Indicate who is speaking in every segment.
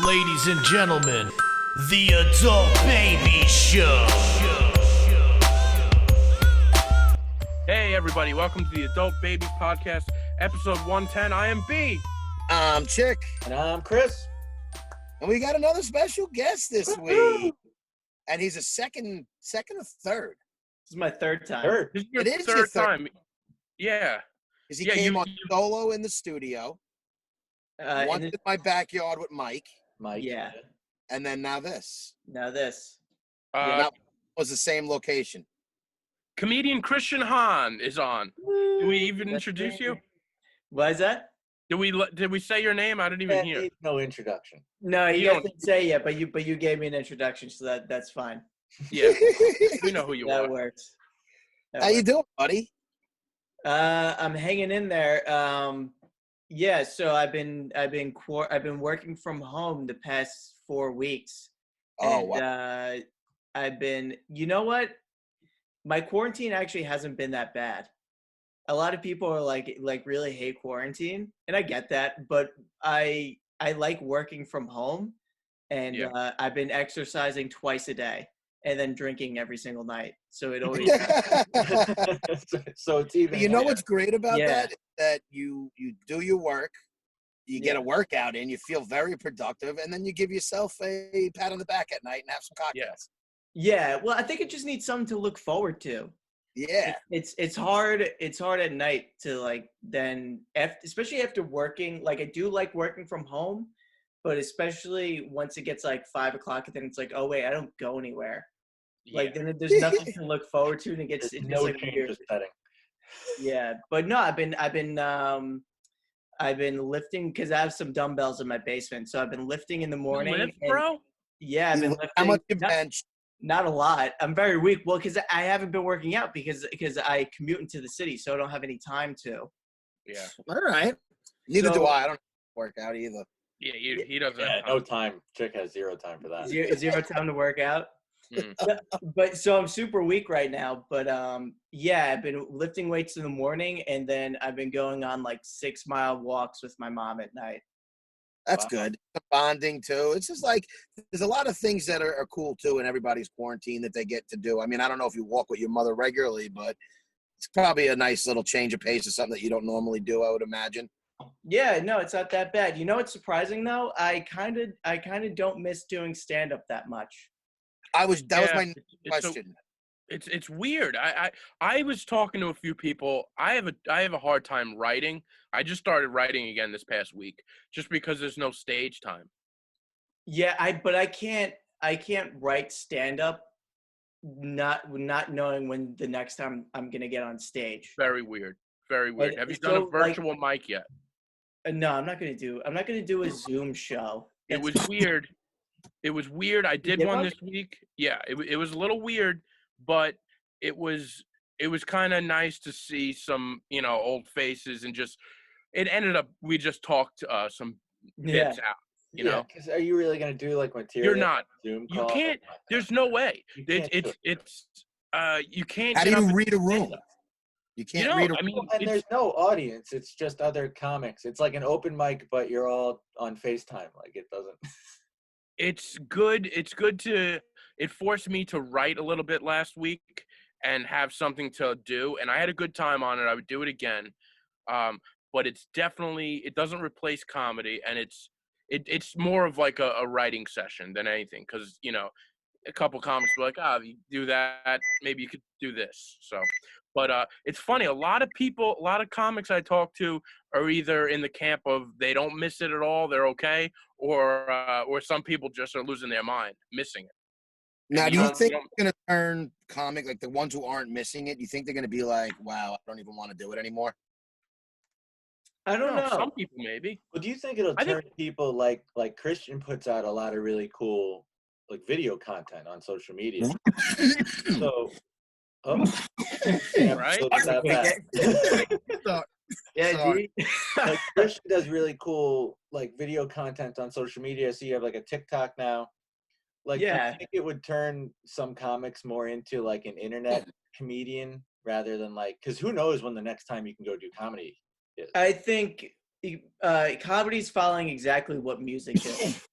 Speaker 1: Ladies and gentlemen, the Adult Baby Show.
Speaker 2: Hey everybody, welcome to the Adult Baby Podcast, episode 110. I am B.
Speaker 3: I'm Chick.
Speaker 4: And I'm Chris.
Speaker 3: And we got another special guest this week. And he's a second or third.
Speaker 4: This is my third time.
Speaker 2: This is your
Speaker 3: It is
Speaker 2: third
Speaker 3: your third.
Speaker 2: time. Yeah.
Speaker 3: Because he
Speaker 2: Yeah,
Speaker 3: came
Speaker 2: you-
Speaker 3: on solo in the studio. Once in my backyard with Mike.
Speaker 4: Yeah.
Speaker 3: And then now this.
Speaker 4: Now this.
Speaker 3: That was the same location.
Speaker 2: Comedian Christian Hahn is on. Did we even
Speaker 4: That's
Speaker 2: introduce
Speaker 4: great.
Speaker 2: you?
Speaker 4: Why is that?
Speaker 2: Did we say your name? I didn't even hear.
Speaker 4: No introduction. No, you
Speaker 2: You
Speaker 4: guys didn't say yet, but you gave me an introduction, so that's fine.
Speaker 2: Yeah, we know who you
Speaker 4: That
Speaker 2: are.
Speaker 4: works.
Speaker 3: How you doing, buddy?
Speaker 4: I'm hanging in there. Yeah, so I've been working from home the past 4 weeks.
Speaker 3: Oh,
Speaker 4: And,
Speaker 3: wow.
Speaker 4: I've been, you know what? My quarantine actually hasn't been that bad. A lot of people are like really hate quarantine, and I get that, but I like working from home, and
Speaker 2: Yeah.
Speaker 4: I've been exercising twice a day and then drinking every single night. So it always
Speaker 5: So it's even.
Speaker 3: You know what's great about
Speaker 4: Yeah.
Speaker 3: that? That you do your work, you get a workout in, you feel very productive, and then you give yourself a pat on the back at night and have some cocktails.
Speaker 4: Yeah, well, I think it just needs something to look forward to.
Speaker 3: Yeah.
Speaker 4: It's hard at night to especially after working. Like, I do like working from home, but especially once it gets like 5 o'clock, then it's like, oh wait, I don't go anywhere. Like, then there's nothing to look forward to, and it gets
Speaker 5: no
Speaker 4: like
Speaker 5: change
Speaker 4: weird.
Speaker 5: of setting.
Speaker 4: Yeah, but no, I've been lifting because I have some dumbbells in my basement, so I've been lifting in the morning.
Speaker 2: You lift,
Speaker 4: and-
Speaker 2: bro?
Speaker 4: Yeah, I've been lifting.
Speaker 3: How much you
Speaker 4: not-
Speaker 3: bench?
Speaker 4: Not a lot. I'm very weak. Well, because I haven't been working out because I commute into the city, so I don't have any time to.
Speaker 2: Yeah.
Speaker 3: All right. Neither
Speaker 4: So-
Speaker 3: do I. I don't work out either.
Speaker 2: Yeah, he doesn't
Speaker 5: Yeah,
Speaker 2: have
Speaker 5: no
Speaker 2: time.
Speaker 5: time. Chick has zero time for that.
Speaker 4: Zero time to work out.
Speaker 2: Mm.
Speaker 4: But so I'm super weak right now. But yeah, I've been lifting weights in the morning, and then I've been going on like 6-mile walks with my mom at night.
Speaker 3: That's
Speaker 5: Wow.
Speaker 3: good. Bonding too. It's just like there's a lot of things that are cool too in everybody's quarantine that they get to do. I mean, I don't know if you walk with your mother regularly, but it's probably a nice little change of pace or something that you don't normally do, I would imagine.
Speaker 4: Yeah, no, it's not that bad. You know what's surprising though? I kind of don't miss doing stand up that much.
Speaker 3: That was my
Speaker 2: It's so-
Speaker 3: question.
Speaker 2: It's weird. I was talking to a few people. I have a hard time writing. I just started writing again this past week, just because there's no stage time.
Speaker 4: Yeah, but I can't write stand up not knowing when the next time I'm going to get on stage.
Speaker 2: Very weird. Very weird.
Speaker 4: And
Speaker 2: Have you
Speaker 4: so,
Speaker 2: done a
Speaker 4: like-
Speaker 2: virtual mic yet?
Speaker 4: No, I'm not going to do a Zoom show.
Speaker 2: It was weird. It was weird. I did
Speaker 4: did
Speaker 2: one
Speaker 4: one?
Speaker 2: this week. Yeah, it was a little weird, but it was kind of nice to see some, old faces, and just it ended up we just talked some
Speaker 4: Yeah.
Speaker 2: bits out, you know.
Speaker 5: Because are you really gonna do like material?
Speaker 2: You're not.
Speaker 5: Zoom
Speaker 2: You
Speaker 5: call?
Speaker 2: can't. There's no way.
Speaker 5: You can't do
Speaker 2: It's you can't
Speaker 3: How do
Speaker 2: get up
Speaker 3: you
Speaker 2: and
Speaker 3: read a
Speaker 2: say
Speaker 3: room?
Speaker 2: stuff.
Speaker 3: You
Speaker 2: You
Speaker 3: can't
Speaker 2: know,
Speaker 3: read a
Speaker 2: I mean,
Speaker 5: Well, and
Speaker 2: it's,
Speaker 5: there's no audience. It's just other comics. It's like an open mic, but you're all on FaceTime. Like it doesn't.
Speaker 2: it's good. It's good to. It forced me to write a little bit last week and have something to do, and I had a good time on it. I would do it again, but it doesn't replace comedy, and it's more of like a writing session than anything, because a couple comics were like, you do that, maybe you could do this. So, but it's funny. A lot of comics I talk to are either in the camp of they don't miss it at all, they're okay, or some people just are losing their mind, missing it.
Speaker 3: Now,
Speaker 2: And
Speaker 3: do you
Speaker 2: don't-
Speaker 3: think
Speaker 2: don't-
Speaker 3: it's going to turn comic, like the ones who aren't missing it, you think they're going to be like, wow, I don't even want to do it anymore?
Speaker 4: I don't know.
Speaker 2: Some people maybe.
Speaker 5: Well, do you think it'll
Speaker 2: I
Speaker 5: turn
Speaker 2: think-
Speaker 5: people like Christian puts out a lot of really cool like video content on social media? So,
Speaker 2: Right?
Speaker 5: so about that.
Speaker 4: Yeah,
Speaker 3: Sorry.
Speaker 5: Like Christian does really cool like video content on social media. So you have like a TikTok now. Like, do
Speaker 4: Yeah.
Speaker 5: you think it would turn some comics more into like an internet comedian rather than like, because who knows when the next time you can go do comedy is?
Speaker 4: I think comedy's following exactly what music is.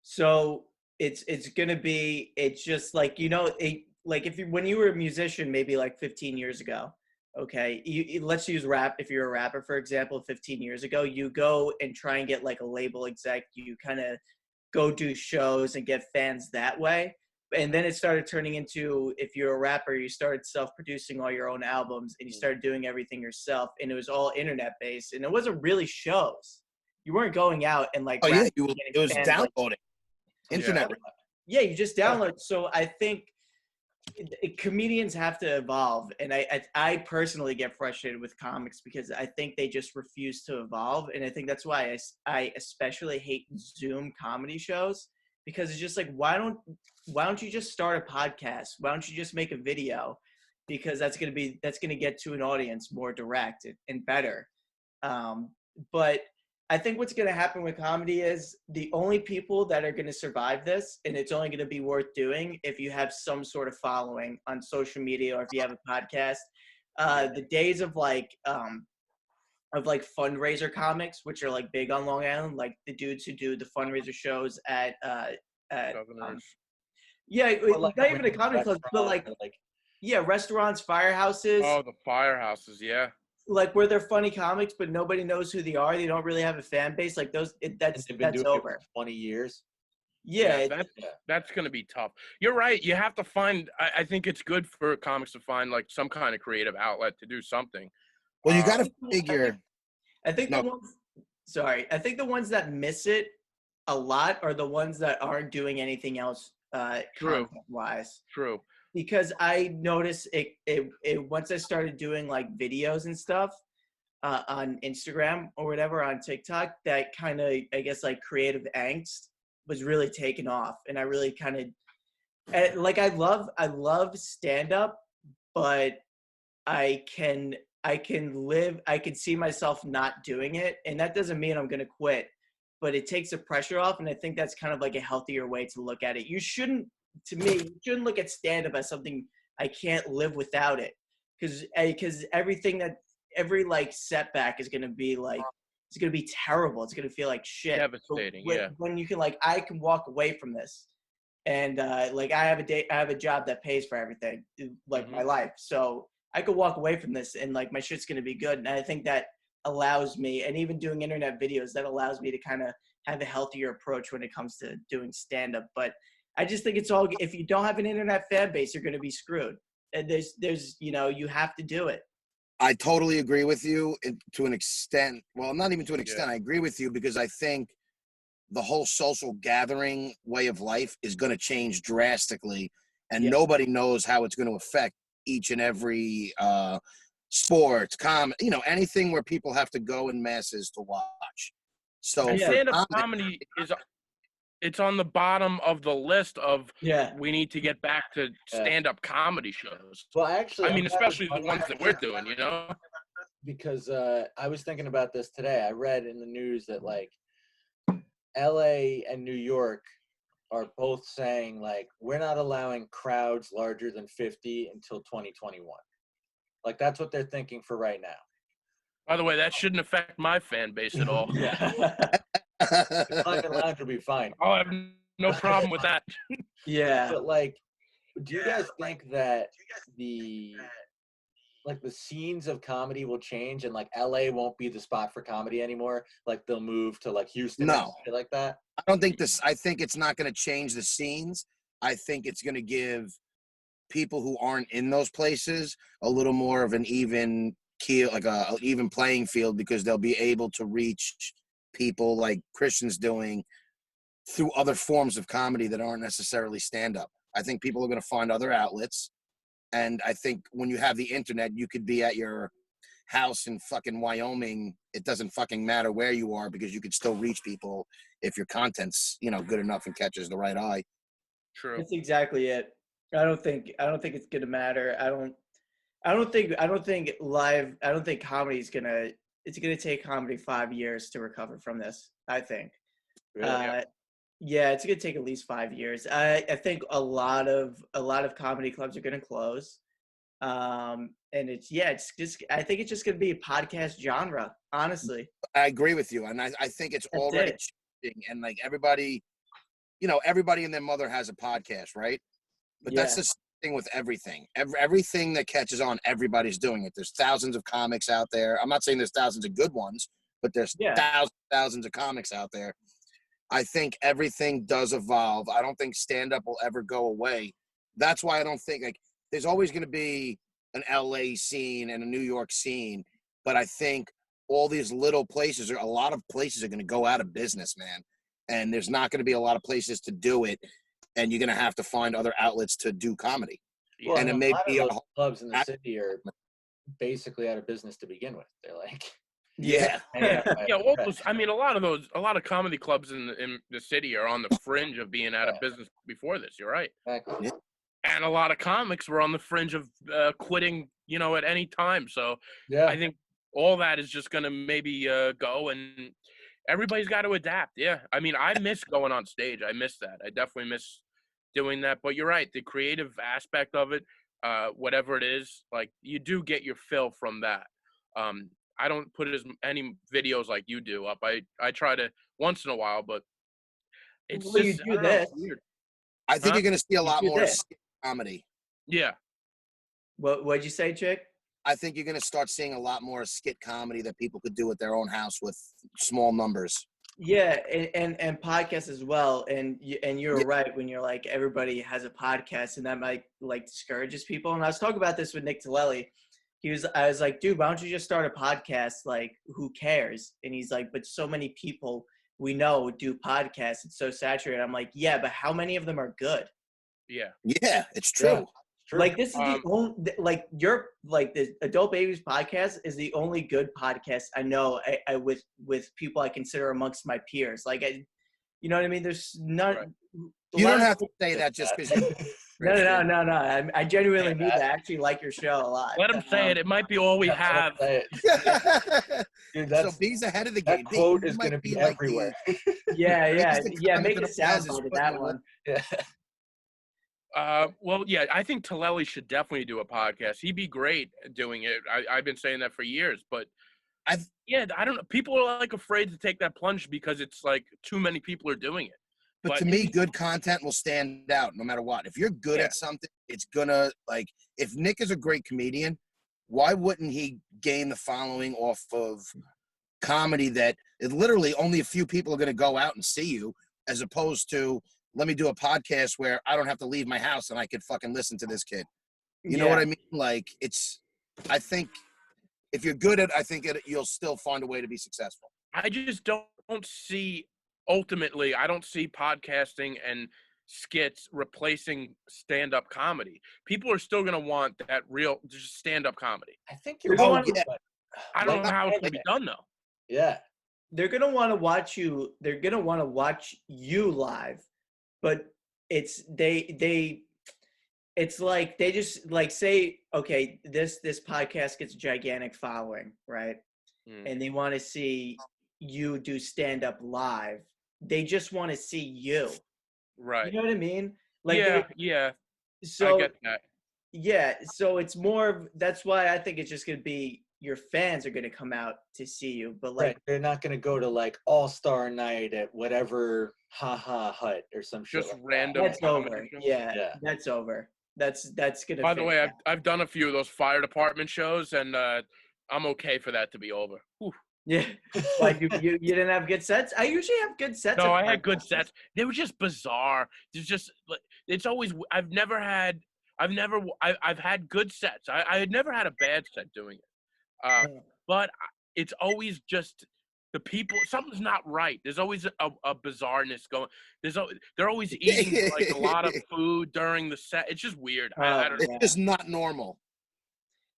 Speaker 4: So it's gonna be, it's just like, like if you, when you were a musician maybe like 15 years ago, okay, let's use rap. If you're a rapper, for example, 15 years ago, you go and try and get like a label exec, you kind of go do shows and get fans that way. And then it started turning into, if you're a rapper, you started self-producing all your own albums and you started doing everything yourself, and it was all internet based, and it wasn't really shows. You weren't going out and like
Speaker 3: Oh yeah,
Speaker 4: getting
Speaker 3: it was
Speaker 4: fans,
Speaker 3: downloading internet.
Speaker 4: yeah, you just download. So I think comedians have to evolve, and I personally get frustrated with comics because I think they just refuse to evolve, and I think that's why I especially hate Zoom comedy shows, because it's just like, why don't you just start a podcast? Why don't you just make a video? Because that's gonna get to an audience more direct and better. But I think what's going to happen with comedy is the only people that are going to survive this, and it's only going to be worth doing if you have some sort of following on social media, or if you have a podcast. The days of like fundraiser comics, which are like big on Long Island, like the dudes who do the fundraiser shows at
Speaker 2: Governors.
Speaker 4: not even a comedy club, but like restaurants, firehouses.
Speaker 2: Oh, the firehouses, yeah.
Speaker 4: Like where they're funny comics, but nobody knows who they are. They don't really have a fan base. Like that's over.
Speaker 5: 20 years.
Speaker 4: Yeah,
Speaker 2: that's going to be tough. You're right. You have to find. I think it's good for comics to find like some kind of creative outlet to do something.
Speaker 3: Well, you got to figure.
Speaker 4: I think the ones that miss it a lot are the ones that aren't doing anything else. Content-wise.
Speaker 2: True.
Speaker 4: Because I noticed it once I started doing like videos and stuff on Instagram or whatever, on TikTok, that kind of, I guess, like creative angst was really taken off, and I really kind of like, I love stand up, but I can see myself not doing it, and that doesn't mean I'm gonna quit, but it takes the pressure off, and I think that's kind of like a healthier way to look at it. You shouldn't look at stand-up as something I can't live without it, because every like setback is gonna be like, it's gonna be terrible. It's gonna feel like shit.
Speaker 2: Devastating.
Speaker 4: When you can, like, I can walk away from this, and like I have a job that pays for everything, like my life, so I could walk away from this and like my shit's gonna be good. And I think that allows me, and even doing internet videos, that allows me to kind of have a healthier approach when it comes to doing stand-up. But I just think it's all, if you don't have an internet fan base, you're going to be screwed. And there's, you have to do it.
Speaker 3: I totally agree with you to an extent. Well, not even to an extent. I agree with you because I think the whole social gathering way of life is going to change drastically, and nobody knows how it's going to affect each and every sports, anything where people have to go in masses to watch. So
Speaker 2: stand-up comedy it's on the bottom of the list of we need to get back to stand-up comedy shows.
Speaker 5: Well, actually,
Speaker 2: I mean, especially the ones that we're doing,
Speaker 5: Because I was thinking about this today. I read in the news that like LA and New York are both saying like, we're not allowing crowds larger than 50 until 2021. Like that's what they're thinking for right now.
Speaker 2: By the way, that shouldn't affect my fan base at all.
Speaker 5: Fucking lounge will be fine.
Speaker 2: I have no problem with that.
Speaker 5: But like, do you guys think that the scenes of comedy will change, and like LA won't be the spot for comedy anymore? Like they'll move to like Houston,
Speaker 3: no,
Speaker 5: shit like that.
Speaker 3: I don't think this. I think it's not going to change the scenes. I think it's going to give people who aren't in those places a little more of an even keel, like a even playing field, because they'll be able to reach people like Christian's doing through other forms of comedy that aren't necessarily stand-up. I think people are going to find other outlets, and I think when you have the internet, you could be at your house in fucking Wyoming. It doesn't fucking matter where you are, because you could still reach people if your content's good enough and catches the right eye.
Speaker 2: True.
Speaker 4: That's exactly it. I don't think it's gonna matter. I don't think comedy is gonna. It's gonna take comedy 5 years to recover from this, I think.
Speaker 5: Really?
Speaker 4: It's gonna take at least 5 years. I think a lot of comedy clubs are gonna close. And I think it's just gonna be a podcast genre, honestly.
Speaker 3: I agree with you, and I think it's already changing, and like everybody, everybody and their mother has a podcast, right? But that's the thing with everything. Everything that catches on, everybody's doing it. There's thousands of comics out there. I'm not saying there's thousands of good ones, but there's thousands of comics out there. I think everything does evolve. I don't think stand-up will ever go away. That's why I don't think, there's always going to be an LA scene and a New York scene, but I think all these little places, a lot of places are going to go out of business, man. And there's not going to be a lot of places to do it, and you're going to have to find other outlets to do comedy.
Speaker 5: Well,
Speaker 3: and it may be
Speaker 5: a lot of those clubs in the city are basically out of business to begin with. They're like,
Speaker 2: a lot of comedy clubs in the city are on the fringe of being out of business before this. You're right.
Speaker 5: Exactly.
Speaker 3: Yeah.
Speaker 2: And a lot of comics were on the fringe of quitting, at any time. So I think all that is just going to maybe go, and everybody's got to adapt. Yeah. I mean, I miss going on stage. I miss that. I definitely miss doing that. But you're right. The creative aspect of it, whatever it is, like, you do get your fill from that. I don't put any videos like you do up. I try to once in a while, but it's
Speaker 4: well,
Speaker 2: just
Speaker 4: you do this.
Speaker 2: weird.
Speaker 3: I think you're going to see a lot
Speaker 4: do
Speaker 3: more
Speaker 4: this.
Speaker 3: skit comedy.
Speaker 2: Yeah.
Speaker 4: What'd you say, Chick?
Speaker 3: I think you're going to start seeing a lot more skit comedy that people could do at their own house with small numbers.
Speaker 4: Yeah, and podcasts as well. And you're right when you're like, everybody has a podcast, and that might discourages people. And I was talking about this with Nick Tillelli. I was like, dude, why don't you just start a podcast? Like, who cares? And he's like, but so many people we know do podcasts. It's so saturated. I'm like, yeah, but how many of them are good?
Speaker 2: Yeah.
Speaker 3: Yeah, it's true.
Speaker 5: Yeah. True.
Speaker 4: Like, this is the only, the Adult Babies podcast is the only good podcast I know I with people I consider amongst my peers. Like, you know what I mean? There's none.
Speaker 2: Right.
Speaker 3: You don't have to say that just because you.
Speaker 4: No. I genuinely mean that. I actually like your show a lot.
Speaker 2: Let him say it. It might be all we have.
Speaker 5: Dude,
Speaker 3: So B's ahead of the game.
Speaker 5: that quote
Speaker 3: B,
Speaker 5: is going to be
Speaker 3: like
Speaker 5: everywhere.
Speaker 4: Yeah. Make
Speaker 3: the
Speaker 4: a sound
Speaker 3: podcast
Speaker 4: bite of
Speaker 3: is
Speaker 4: that
Speaker 3: putting
Speaker 4: one.
Speaker 5: Yeah.
Speaker 2: Well, yeah, I think Tillelli should definitely do a podcast. He'd be great at doing it. I've been saying that for years, but I don't know. People are like afraid to take that plunge because it's like too many people are doing it.
Speaker 3: But to me, good content will stand out no matter what. If you're good at something, it's gonna, like, if Nick is a great comedian, why wouldn't he gain the following off of comedy that literally only a few people are gonna go out and see you, as opposed to, let me do a podcast where I don't have to leave my house and I could fucking listen to this kid. You know what I mean? Like, I think if you're good at, you'll still find a way to be successful.
Speaker 2: I just don't see, ultimately, I don't see podcasting and skits replacing stand-up comedy. People are still going to want that real just stand-up comedy.
Speaker 5: I think you're
Speaker 3: Oh,
Speaker 5: right.
Speaker 3: yeah.
Speaker 2: I don't know how it's going to be done, though.
Speaker 5: Yeah.
Speaker 4: They're gonna want to watch you. They're gonna want to watch you live, but it's like they just like say, okay, this podcast gets a gigantic following, right? And they want to see you do stand up live. They just want to see you.
Speaker 2: Right.
Speaker 4: You know what I mean? Like,
Speaker 2: yeah.
Speaker 4: So
Speaker 2: I get that.
Speaker 4: yeah, so it's more of, that's why I think it's just gonna be your fans are gonna come out to see you, but like
Speaker 5: They're not going to go to like All-Star Night at whatever Hut or some shit.
Speaker 2: Just
Speaker 5: like
Speaker 2: random.
Speaker 4: that's over.
Speaker 2: comedy shows.
Speaker 4: Yeah, that's over. That's gonna.
Speaker 2: By the
Speaker 4: fade
Speaker 2: way,
Speaker 4: out.
Speaker 2: I've done a few of those fire department shows, and I'm okay for that to be over. Whew.
Speaker 4: Yeah, like you didn't have good sets. I usually have good sets.
Speaker 2: No,
Speaker 4: at
Speaker 2: I had good
Speaker 4: podcasts.
Speaker 2: sets. They were just bizarre. It's just like, it's always. I've had good sets. I had never had a bad set doing it. But it's always just the people. Something's not right. There's always a bizarreness going. They're always eating like a lot of food during the set. It's just weird. I don't know.
Speaker 3: It's just not normal.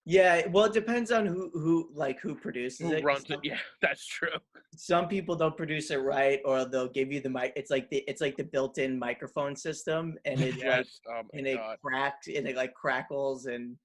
Speaker 4: Yeah, well, it depends on who produces
Speaker 2: Who
Speaker 4: it.
Speaker 2: runs it? Yeah, that's true.
Speaker 4: Some people don't produce it right, or they'll give you the mic. It's like the built-in microphone system, and it
Speaker 2: Yes. Oh my
Speaker 4: and it
Speaker 2: God.
Speaker 4: cracks and it like crackles, and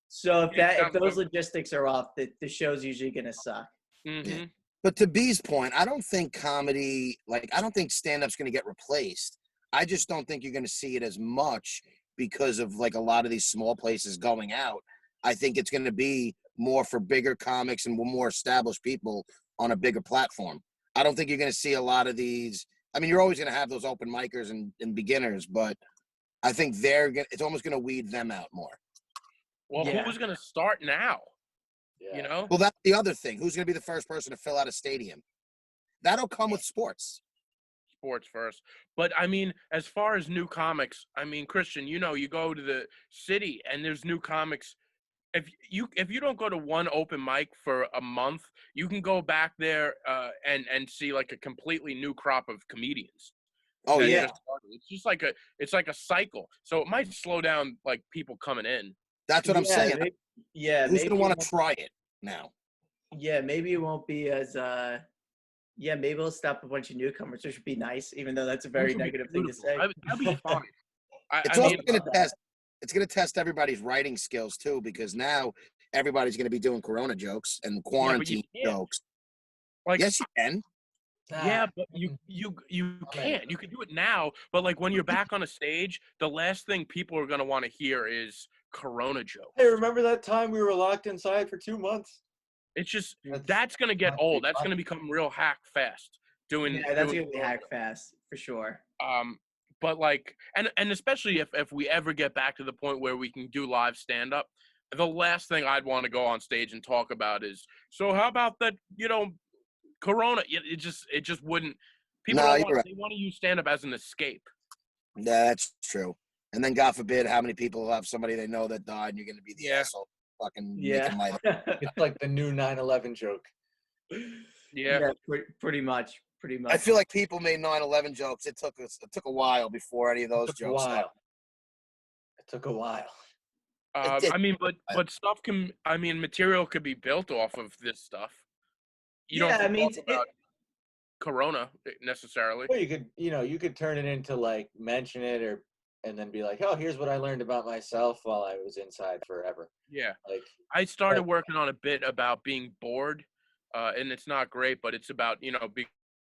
Speaker 4: so
Speaker 2: Yeah,
Speaker 4: if those logistics are off, the show's usually gonna suck.
Speaker 2: Mm-hmm.
Speaker 3: But to B's point, I don't think comedy, I don't think stand-up's going to get replaced. I just don't think you're going to see it as much because of like a lot of these small places going out. I think it's going to be more for bigger comics and more established people on a bigger platform. I don't think you're going to see a lot of these I mean, you're always going to have those open micers and beginners, but I think it's almost going to weed them out more.
Speaker 2: Well,
Speaker 4: Yeah.
Speaker 2: who's going to start now?
Speaker 5: Yeah.
Speaker 2: You know?
Speaker 3: Well, that's the other thing. Who's going to be the first person to fill out a stadium? That'll come with sports.
Speaker 2: Sports first. But I mean, as far as new comics, I mean, Christian, you know, you go to the city and there's new comics. If you don't go to one open mic for a month, you can go back there and see like a completely new crop of comedians.
Speaker 3: Oh,
Speaker 2: that
Speaker 3: yeah.
Speaker 2: just started. It's like a cycle. So it might slow down like people coming in.
Speaker 3: That's what I'm saying.
Speaker 4: Maybe,
Speaker 3: Who's
Speaker 4: maybe
Speaker 3: going to want
Speaker 4: it
Speaker 3: to try it now?
Speaker 4: Yeah, maybe it won't be as maybe we'll stop a bunch of newcomers, which would be nice, even though that's a very
Speaker 2: Which would be
Speaker 4: negative thing to
Speaker 2: beautiful.
Speaker 4: say.
Speaker 2: That'd be fun.
Speaker 3: It's
Speaker 2: I
Speaker 3: also
Speaker 2: mean,
Speaker 3: going to test. It's going to test everybody's writing skills too, because now everybody's going to be doing Corona jokes and quarantine
Speaker 2: can't.
Speaker 3: jokes.
Speaker 2: like
Speaker 3: Yes, you can.
Speaker 2: yeah, but you can't. You can do it now, but like when you're back on a stage, the last thing people are gonna want to hear is Corona jokes.
Speaker 5: Hey, remember that time we were locked inside for 2 months?
Speaker 2: It's just
Speaker 5: That's
Speaker 2: that's gonna get
Speaker 5: not to be
Speaker 2: old. That's
Speaker 5: funny.
Speaker 2: gonna become real hack fast. Doing
Speaker 4: Yeah, that's
Speaker 2: doing
Speaker 4: gonna be hack fast for sure.
Speaker 2: But like and especially if we ever get back to the point where we can do live stand up, the last thing I'd want to go on stage and talk about is, so how about that, Corona. It just wouldn't. People
Speaker 3: No,
Speaker 2: don't
Speaker 3: you're
Speaker 2: want
Speaker 3: right.
Speaker 2: they want to use stand up as an escape.
Speaker 3: That's true. And then, God forbid, how many people have somebody they know that died, and you're going to be the
Speaker 2: Yeah.
Speaker 3: asshole fucking
Speaker 4: Yeah.
Speaker 3: making light of it.
Speaker 5: It's like the new 9/11 joke.
Speaker 2: Yeah.
Speaker 4: Pretty much.
Speaker 3: I feel like people made 9/11 jokes. It took a while before any of those
Speaker 5: It took a
Speaker 3: jokes.
Speaker 5: while. It took a while.
Speaker 3: did.
Speaker 2: I mean, but stuff can. I mean, material could be built off of this stuff. You don't
Speaker 4: Yeah, I
Speaker 2: have to
Speaker 4: mean,
Speaker 2: talk about Corona necessarily.
Speaker 5: Well, you could turn it into like mention it and then be like, oh, here's what I learned about myself while I was inside forever.
Speaker 2: Yeah.
Speaker 5: Like,
Speaker 2: I started working on a bit about being bored, and it's not great, but it's about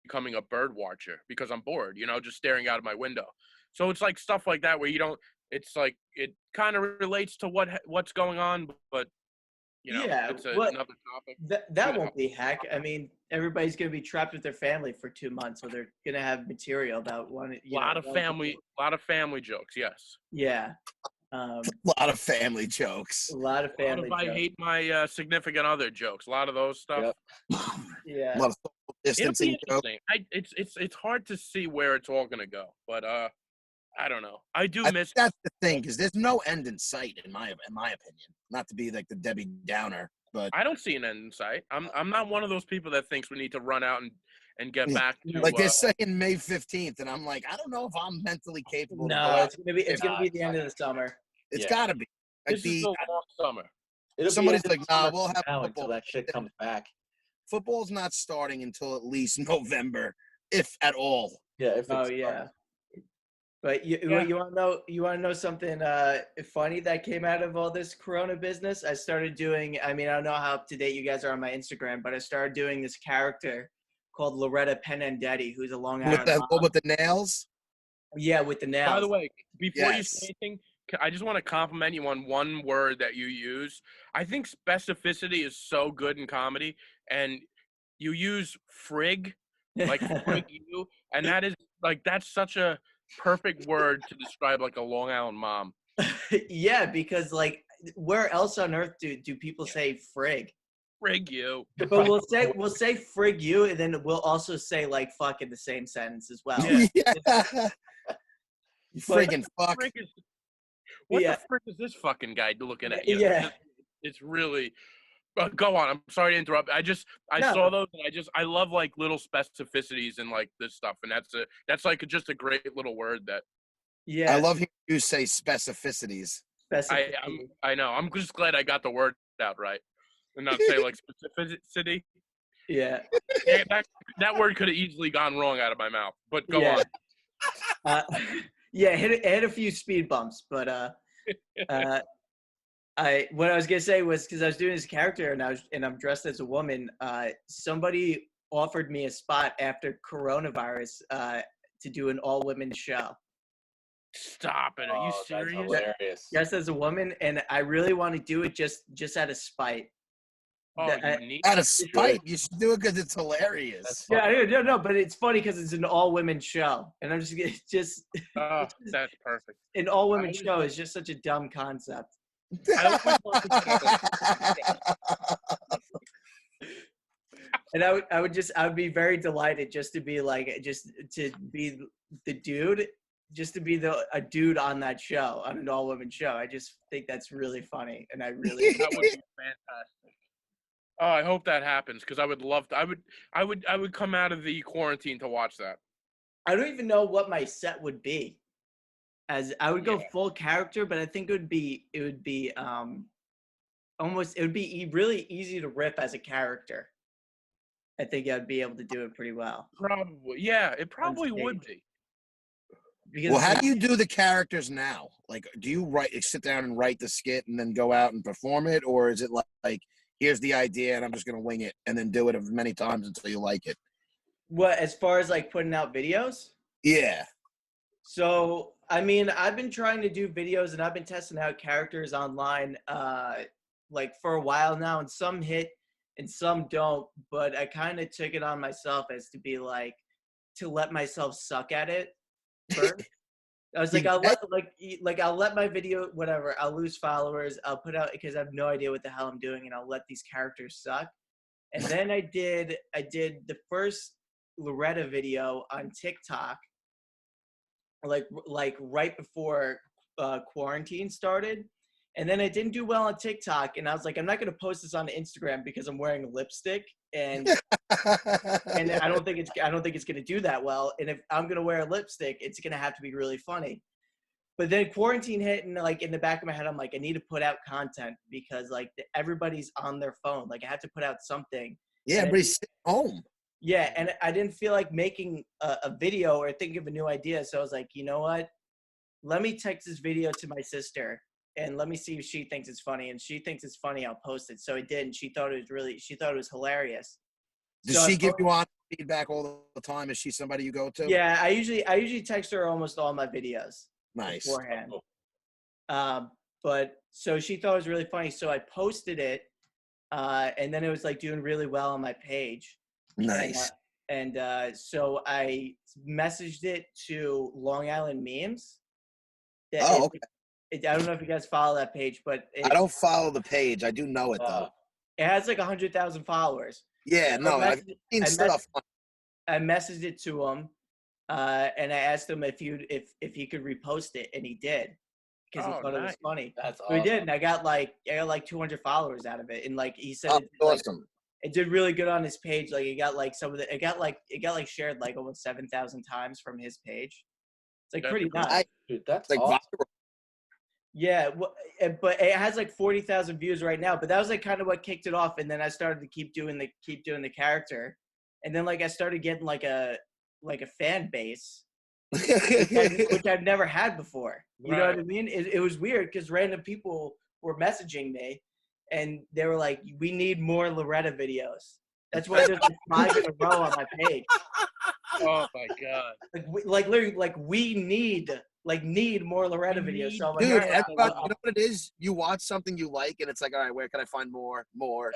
Speaker 2: becoming a bird watcher because I'm bored. Just staring out of my window. So it's like stuff like that where you don't. It's like it kind of relates to what's going on, but it's another topic.
Speaker 4: that won't be hack. I mean, everybody's gonna be trapped with their family for 2 months, so they're gonna have material about one.
Speaker 2: A lot of family jokes. Yes.
Speaker 4: Yeah.
Speaker 3: A lot of family jokes.
Speaker 4: A lot of family.
Speaker 2: A lot of I hate my significant other jokes. A lot of those stuff.
Speaker 5: Yep.
Speaker 4: Yeah.
Speaker 3: A lot of social
Speaker 2: It'll
Speaker 3: distancing
Speaker 2: be
Speaker 3: jokes.
Speaker 2: interesting. It's hard to see where it's all gonna go, but I don't know. I do
Speaker 3: I
Speaker 2: miss.
Speaker 3: think that's the thing, because there's no end in sight, in my opinion. Not to be like the Debbie Downer, but
Speaker 2: I don't see an end in sight. I'm not one of those people that thinks we need to run out and get back to
Speaker 3: like they're saying May 15th, and I'm like, I don't know if I'm mentally capable. to go out.
Speaker 4: It's gonna be the end of the summer.
Speaker 3: It's
Speaker 5: Yeah.
Speaker 3: got to be. Like
Speaker 2: this is the long summer.
Speaker 5: it'll be
Speaker 3: Somebody's
Speaker 5: end of
Speaker 3: like,
Speaker 5: summer
Speaker 3: nah, we'll have
Speaker 5: now
Speaker 3: football.
Speaker 5: until that shit comes back.
Speaker 3: Football's not starting until at least November, if at all.
Speaker 5: Yeah. If it's
Speaker 4: Oh yeah. But you want to know something funny that came out of all this Corona business? I started doing. I mean, I don't know how up to date you guys are on my Instagram, but I started doing this character called Loretta Penandetti, who's a Long Island.
Speaker 3: With the nails.
Speaker 4: Yeah, with the nails.
Speaker 2: By the way, before you
Speaker 3: Yes.
Speaker 2: say anything, I just want to compliment you on one word that you use. I think specificity is so good in comedy, and you use frig, like frig you, and that's such a perfect word to describe like a Long Island mom.
Speaker 4: Yeah, because like, where else on earth do people say frig?
Speaker 2: Frig you.
Speaker 4: But we'll say frig you, and then we'll also say like fuck in the same sentence as well.
Speaker 2: Yeah.
Speaker 3: You friggin' fuck.
Speaker 2: What
Speaker 4: Yeah.
Speaker 2: the frick is this fucking guy looking at you?
Speaker 4: Yeah.
Speaker 2: It's really. Go on. I'm sorry to interrupt. I
Speaker 4: No.
Speaker 2: saw those, and I love like little specificities and like this stuff, and that's like just a great little word that.
Speaker 4: Yeah.
Speaker 3: I love you say specificities.
Speaker 2: I know. I'm just glad I got the word out right, and not say like specificity.
Speaker 4: Yeah.
Speaker 2: Yeah, that word could have easily gone wrong out of my mouth. But go
Speaker 4: Yeah.
Speaker 2: on.
Speaker 4: Yeah, hit a few speed bumps, but what I was gonna say was, because I was doing this character and I'm dressed as a woman. Somebody offered me a spot after coronavirus to do an all women show.
Speaker 2: Stop it! Are you
Speaker 5: That's
Speaker 2: serious?
Speaker 5: hilarious.
Speaker 4: Dressed as a woman, and I really want to do it just out of spite.
Speaker 2: Oh,
Speaker 4: That-
Speaker 2: you need
Speaker 3: Out of spite, you should do it because it's hilarious.
Speaker 5: That's
Speaker 4: yeah, I don't know, but it's funny because it's an all-women show, and I'm just
Speaker 2: Oh, that's perfect.
Speaker 4: an all-women
Speaker 2: always
Speaker 4: show
Speaker 2: love-
Speaker 4: is just such a dumb concept.
Speaker 2: I always love to get
Speaker 4: And I would be very delighted just to be like, just to be the dude, just to be a dude on that show, on an all-women show. I just think that's really funny, and I really
Speaker 2: that would be fantastic. Oh, I hope that happens because I would love to. I would come out of the quarantine to watch that.
Speaker 4: I don't even know what my set would be. As I would go
Speaker 2: Yeah.
Speaker 4: full character, but I think it would be almost, it would be really easy to rip as a character. I think I'd be able to do it pretty well.
Speaker 2: Probably, yeah, it probably would be.
Speaker 4: Because
Speaker 3: Well, how do you do the characters now? Like, do you sit down and write the skit and then go out and perform it, or is it like here's the idea and I'm just gonna wing it and then do it as many times until you like it?
Speaker 4: what, as far as like putting out videos?
Speaker 3: Yeah.
Speaker 4: So, I mean, I've been trying to do videos and I've been testing out characters online like for a while now, and some hit and some don't, but I kind of took it on myself as to be like, to let myself suck at it first. I was like, I'll let my video, whatever, I'll lose followers, I'll put out, because I have no idea what the hell I'm doing, and I'll let these characters suck. And then I did the first Loretta video on TikTok, like right before quarantine started, and then I didn't do well on TikTok, and I was like, I'm not gonna post this on Instagram because I'm wearing lipstick, and I don't think it's gonna do that well. And if I'm gonna wear lipstick, it's gonna have to be really funny. But then quarantine hit, and like in the back of my head, I'm like, I need to put out content because like everybody's on their phone. Like I have to put out something.
Speaker 3: Yeah, everybody's sitting home.
Speaker 4: Yeah, and I didn't feel like making a video or thinking of a new idea. So I was like, you know what? Let me text this video to my sister and let me see if she thinks it's funny. And she thinks it's funny, I'll post it. So I did, and she thought it was hilarious.
Speaker 3: Does she give you honest feedback all the time? Is she somebody you go to?
Speaker 4: Yeah, I usually text her almost all my videos
Speaker 3: Nice.
Speaker 4: beforehand. But so she thought it was really funny. So I posted it, and then it was like doing really well on my page.
Speaker 3: Nice.
Speaker 4: And so I messaged it to Long Island Memes.
Speaker 3: Okay.
Speaker 4: I don't know if you guys follow that page, but
Speaker 3: I don't follow the page. I do know it though.
Speaker 4: it has like 100,000 followers.
Speaker 3: Yeah,
Speaker 4: So
Speaker 3: no, I've seen stuff.
Speaker 4: I messaged it to him, and I asked him if he could repost it, and he did because he thought it was funny.
Speaker 5: That's
Speaker 4: So
Speaker 5: awesome.
Speaker 4: he did, and I got like 200 followers out of it, and like he said,
Speaker 3: Awesome.
Speaker 4: it did really good on his page. Like it got like it got shared like almost 7,000 times from his page. It's like
Speaker 2: That's
Speaker 4: pretty
Speaker 2: cool.
Speaker 4: nice.
Speaker 5: Dude, that's
Speaker 3: Like
Speaker 5: awesome.
Speaker 3: viral.
Speaker 4: Yeah, but it has like 40,000 views right now. But that was like kind of what kicked it off, and then I started to keep doing the character, and then like I started getting like a fan base, which I've never had before. You know what I mean? It was weird because random people were messaging me, and they were like, "We need more Loretta videos." That's why there's like 5 in a row on my page.
Speaker 2: Oh my god!
Speaker 4: Literally, we need more Loretta videos. So I'm like,
Speaker 3: Dude,
Speaker 4: all right,
Speaker 3: everybody, you know what it is? You watch something you like, and it's like, all right, where can I find more?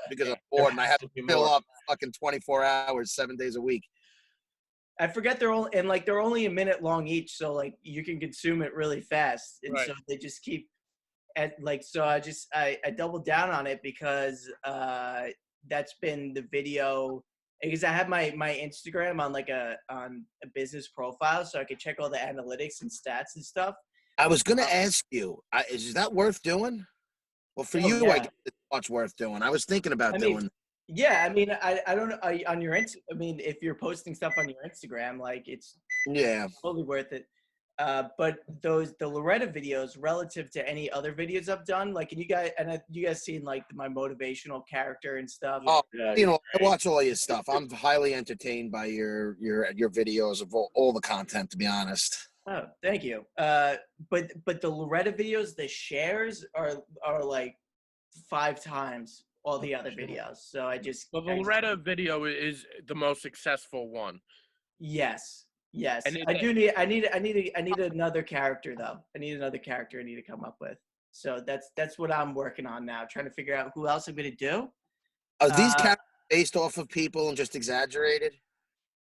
Speaker 3: Because I'm bored, and I have to fill up fucking 24 hours, 7 days a week.
Speaker 4: I forget they're only a minute long each, so like you can consume it really fast, and so they just keep so I doubled down on it because that's been the video, because I have my Instagram on on a business profile, so I could check all the analytics and stats and stuff.
Speaker 3: I was gonna ask you, is that worth doing? Well, for you,
Speaker 4: yeah.
Speaker 3: I guess it's much worth doing. I was thinking about doing.
Speaker 4: Yeah, I mean, I don't know on your I mean, if you're posting stuff on your Instagram, like it's totally worth it. But the Loretta videos, relative to any other videos I've done, like, you guys seen like my motivational character and stuff.
Speaker 3: Oh, I watch all your stuff. I'm highly entertained by your videos of all the content, to be honest.
Speaker 4: Oh, thank you. But the Loretta videos, the shares are like 5 times all the other videos. So
Speaker 2: the Loretta video is the most successful one.
Speaker 4: Yes.
Speaker 2: And
Speaker 4: I need another character though. I need to come up with. So that's what I'm working on now, trying to figure out who else I'm gonna do.
Speaker 3: Are these
Speaker 4: Uh,
Speaker 3: characters based off of people and just exaggerated?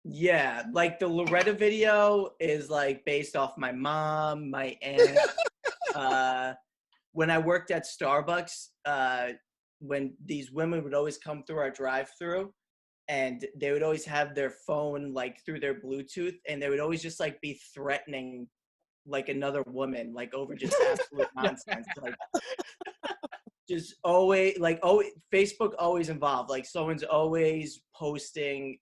Speaker 4: Yeah, like the Loretta video is like based off my mom, my aunt. When I worked at Starbucks, when these women would always come through our drive-through, and they would always have their phone like through their Bluetooth, and they would always just like be threatening like another woman, like over just absolute nonsense, like just always like Facebook always involved, like someone's always posting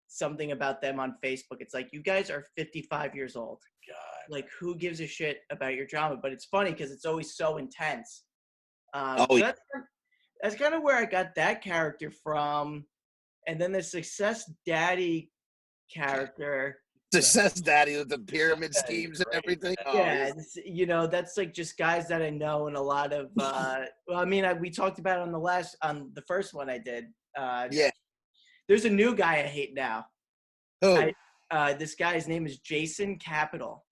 Speaker 4: something about them on Facebook. It's like, you guys are 55 years old.
Speaker 5: God.
Speaker 4: Like, who gives a shit about your drama? But it's funny because it's always so intense.
Speaker 3: Oh,
Speaker 4: So
Speaker 3: yeah.
Speaker 4: that's kind of where I got that character from. And then the Success Daddy character.
Speaker 3: Success Daddy with the pyramid
Speaker 5: Success Daddy's
Speaker 3: schemes and
Speaker 5: great.
Speaker 3: everything.
Speaker 4: Yeah, that's like just guys that I know, and a lot of. Well, I mean, we talked about it on the first one I did.
Speaker 3: Yeah.
Speaker 4: There's a new guy I hate now.
Speaker 3: Who?
Speaker 4: This guy's name is Jason Capital.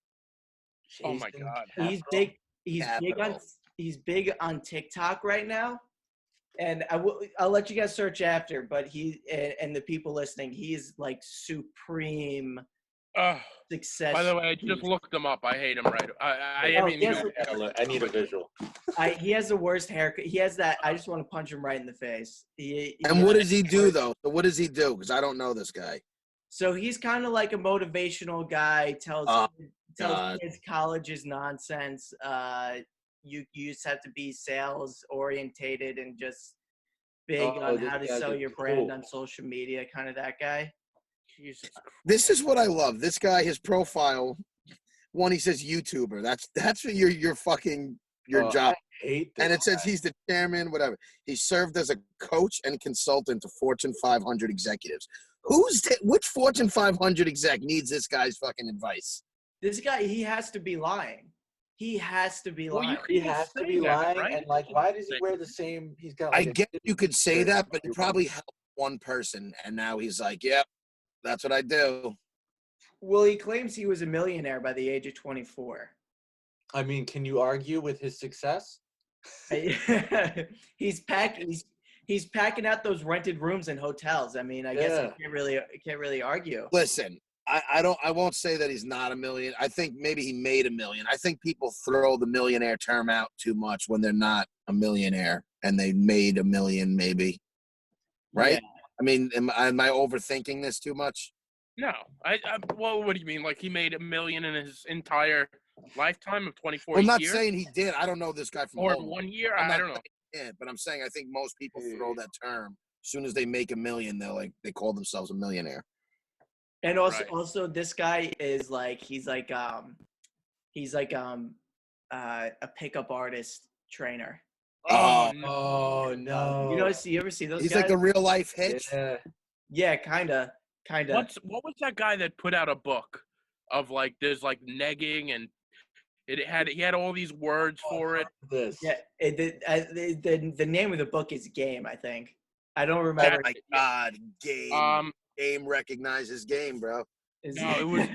Speaker 2: Oh my
Speaker 5: Jason
Speaker 2: God.
Speaker 4: He's
Speaker 5: Capital.
Speaker 4: big. He's big on TikTok right now, and I'll let you guys search after. But he and the people listening, he's like supreme success.
Speaker 2: By the way, I just looked him up. I hate him. Right. I mean,
Speaker 4: yes,
Speaker 5: I need a visual.
Speaker 4: he has the worst haircut. He has that. I just want to punch him right in the face.
Speaker 3: And what does he do though? So what does he do? Because I don't know this guy.
Speaker 4: So he's kind of like a motivational guy. Tells
Speaker 3: God.
Speaker 4: kids college is nonsense. You just have to be sales orientated and just big on
Speaker 5: this
Speaker 4: how to
Speaker 5: guy's
Speaker 4: sell
Speaker 5: a
Speaker 4: your brand
Speaker 5: tool.
Speaker 4: on social media. Kind of that guy.
Speaker 2: Jesus Christ.
Speaker 3: This is what I love. This guy, his profile, one, he says YouTuber. That's what your fucking job.
Speaker 5: I hate this
Speaker 3: And it says
Speaker 5: guy.
Speaker 3: he's the chairman, whatever. He served as a coach and consultant to Fortune 500 executives. Which Fortune 500 exec needs this guy's fucking advice?
Speaker 4: This guy, he has to be lying. He has to be
Speaker 2: Well,
Speaker 4: lying.
Speaker 5: He has to be lying,
Speaker 2: right?
Speaker 5: and like, why does he wear the same? He's got. Like,
Speaker 3: I get you could say that, but it probably helped one person. And now he's like, yep, that's what I do.
Speaker 4: Well, he claims he was a millionaire by the age of 24.
Speaker 5: I mean, can you argue with his success?
Speaker 4: He's packing out those rented rooms in hotels. I mean, I guess I can't really argue.
Speaker 3: Listen, I won't say that he's not a million. I think maybe he made a million. I think people throw the millionaire term out too much when they're not a millionaire and they made a million maybe. Right?
Speaker 4: Yeah.
Speaker 3: I mean, am I overthinking this too much?
Speaker 2: No. Well, what do you mean? Like he made $1 million in his entire lifetime of 24
Speaker 3: I'm not
Speaker 2: years?
Speaker 3: saying he did. I don't know this guy from
Speaker 2: Or
Speaker 3: home.
Speaker 2: 1 year?
Speaker 3: I'm
Speaker 2: I
Speaker 3: not
Speaker 2: don't know.
Speaker 3: saying it, but I'm saying I think most people throw that term. As soon as they make $1 million, they call themselves a millionaire.
Speaker 4: And also,
Speaker 2: Right.
Speaker 4: also this guy is like he's like a pickup artist trainer.
Speaker 3: Oh,
Speaker 2: no.
Speaker 5: Oh no!
Speaker 4: You ever see those
Speaker 3: he's
Speaker 4: guys?
Speaker 3: like a real life hitch.
Speaker 5: Yeah.
Speaker 4: Yeah, kinda.
Speaker 2: What was that guy that put out a book of like there's like negging and he had all these words for it.
Speaker 5: This.
Speaker 4: Yeah, the name of the book is Game, I think. I don't remember.
Speaker 3: Oh my God, game. Game recognizes game, bro.
Speaker 2: No, it was.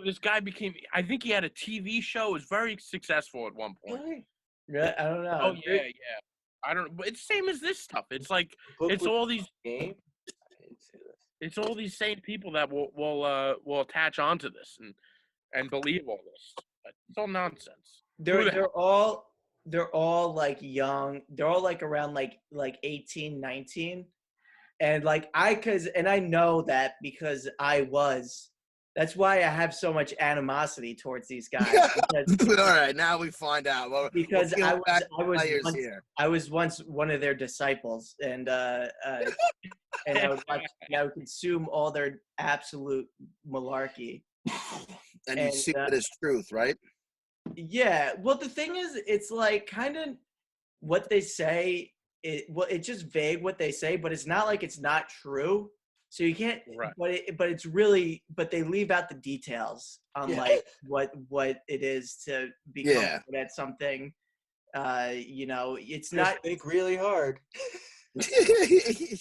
Speaker 2: This guy became. I think he had a TV show. It was very successful at one point.
Speaker 5: Really?
Speaker 4: Yeah, I don't know.
Speaker 2: Oh yeah. I don't. But it's same as this stuff. It's like
Speaker 5: Book
Speaker 2: it's
Speaker 5: with
Speaker 2: all these.
Speaker 5: game. I didn't see this.
Speaker 2: It's all these same people that will attach onto this and believe all this. But it's all nonsense.
Speaker 4: They're all like young. They're all like around like 18, 19. And like I know that because that's why I have so much animosity towards these guys.
Speaker 3: All right, now we find out.
Speaker 4: Because
Speaker 3: here.
Speaker 4: I was once one of their disciples, and I would consume all their absolute malarkey.
Speaker 3: And you see it as truth, right?
Speaker 4: Yeah. Well, the thing is, it's like kind of what they say. It's just vague what they say, but it's not like it's not true. So you can't.
Speaker 2: Right.
Speaker 4: But they leave out the details on like what it is to become good at something. It's
Speaker 5: Just
Speaker 4: not.
Speaker 5: think really hard.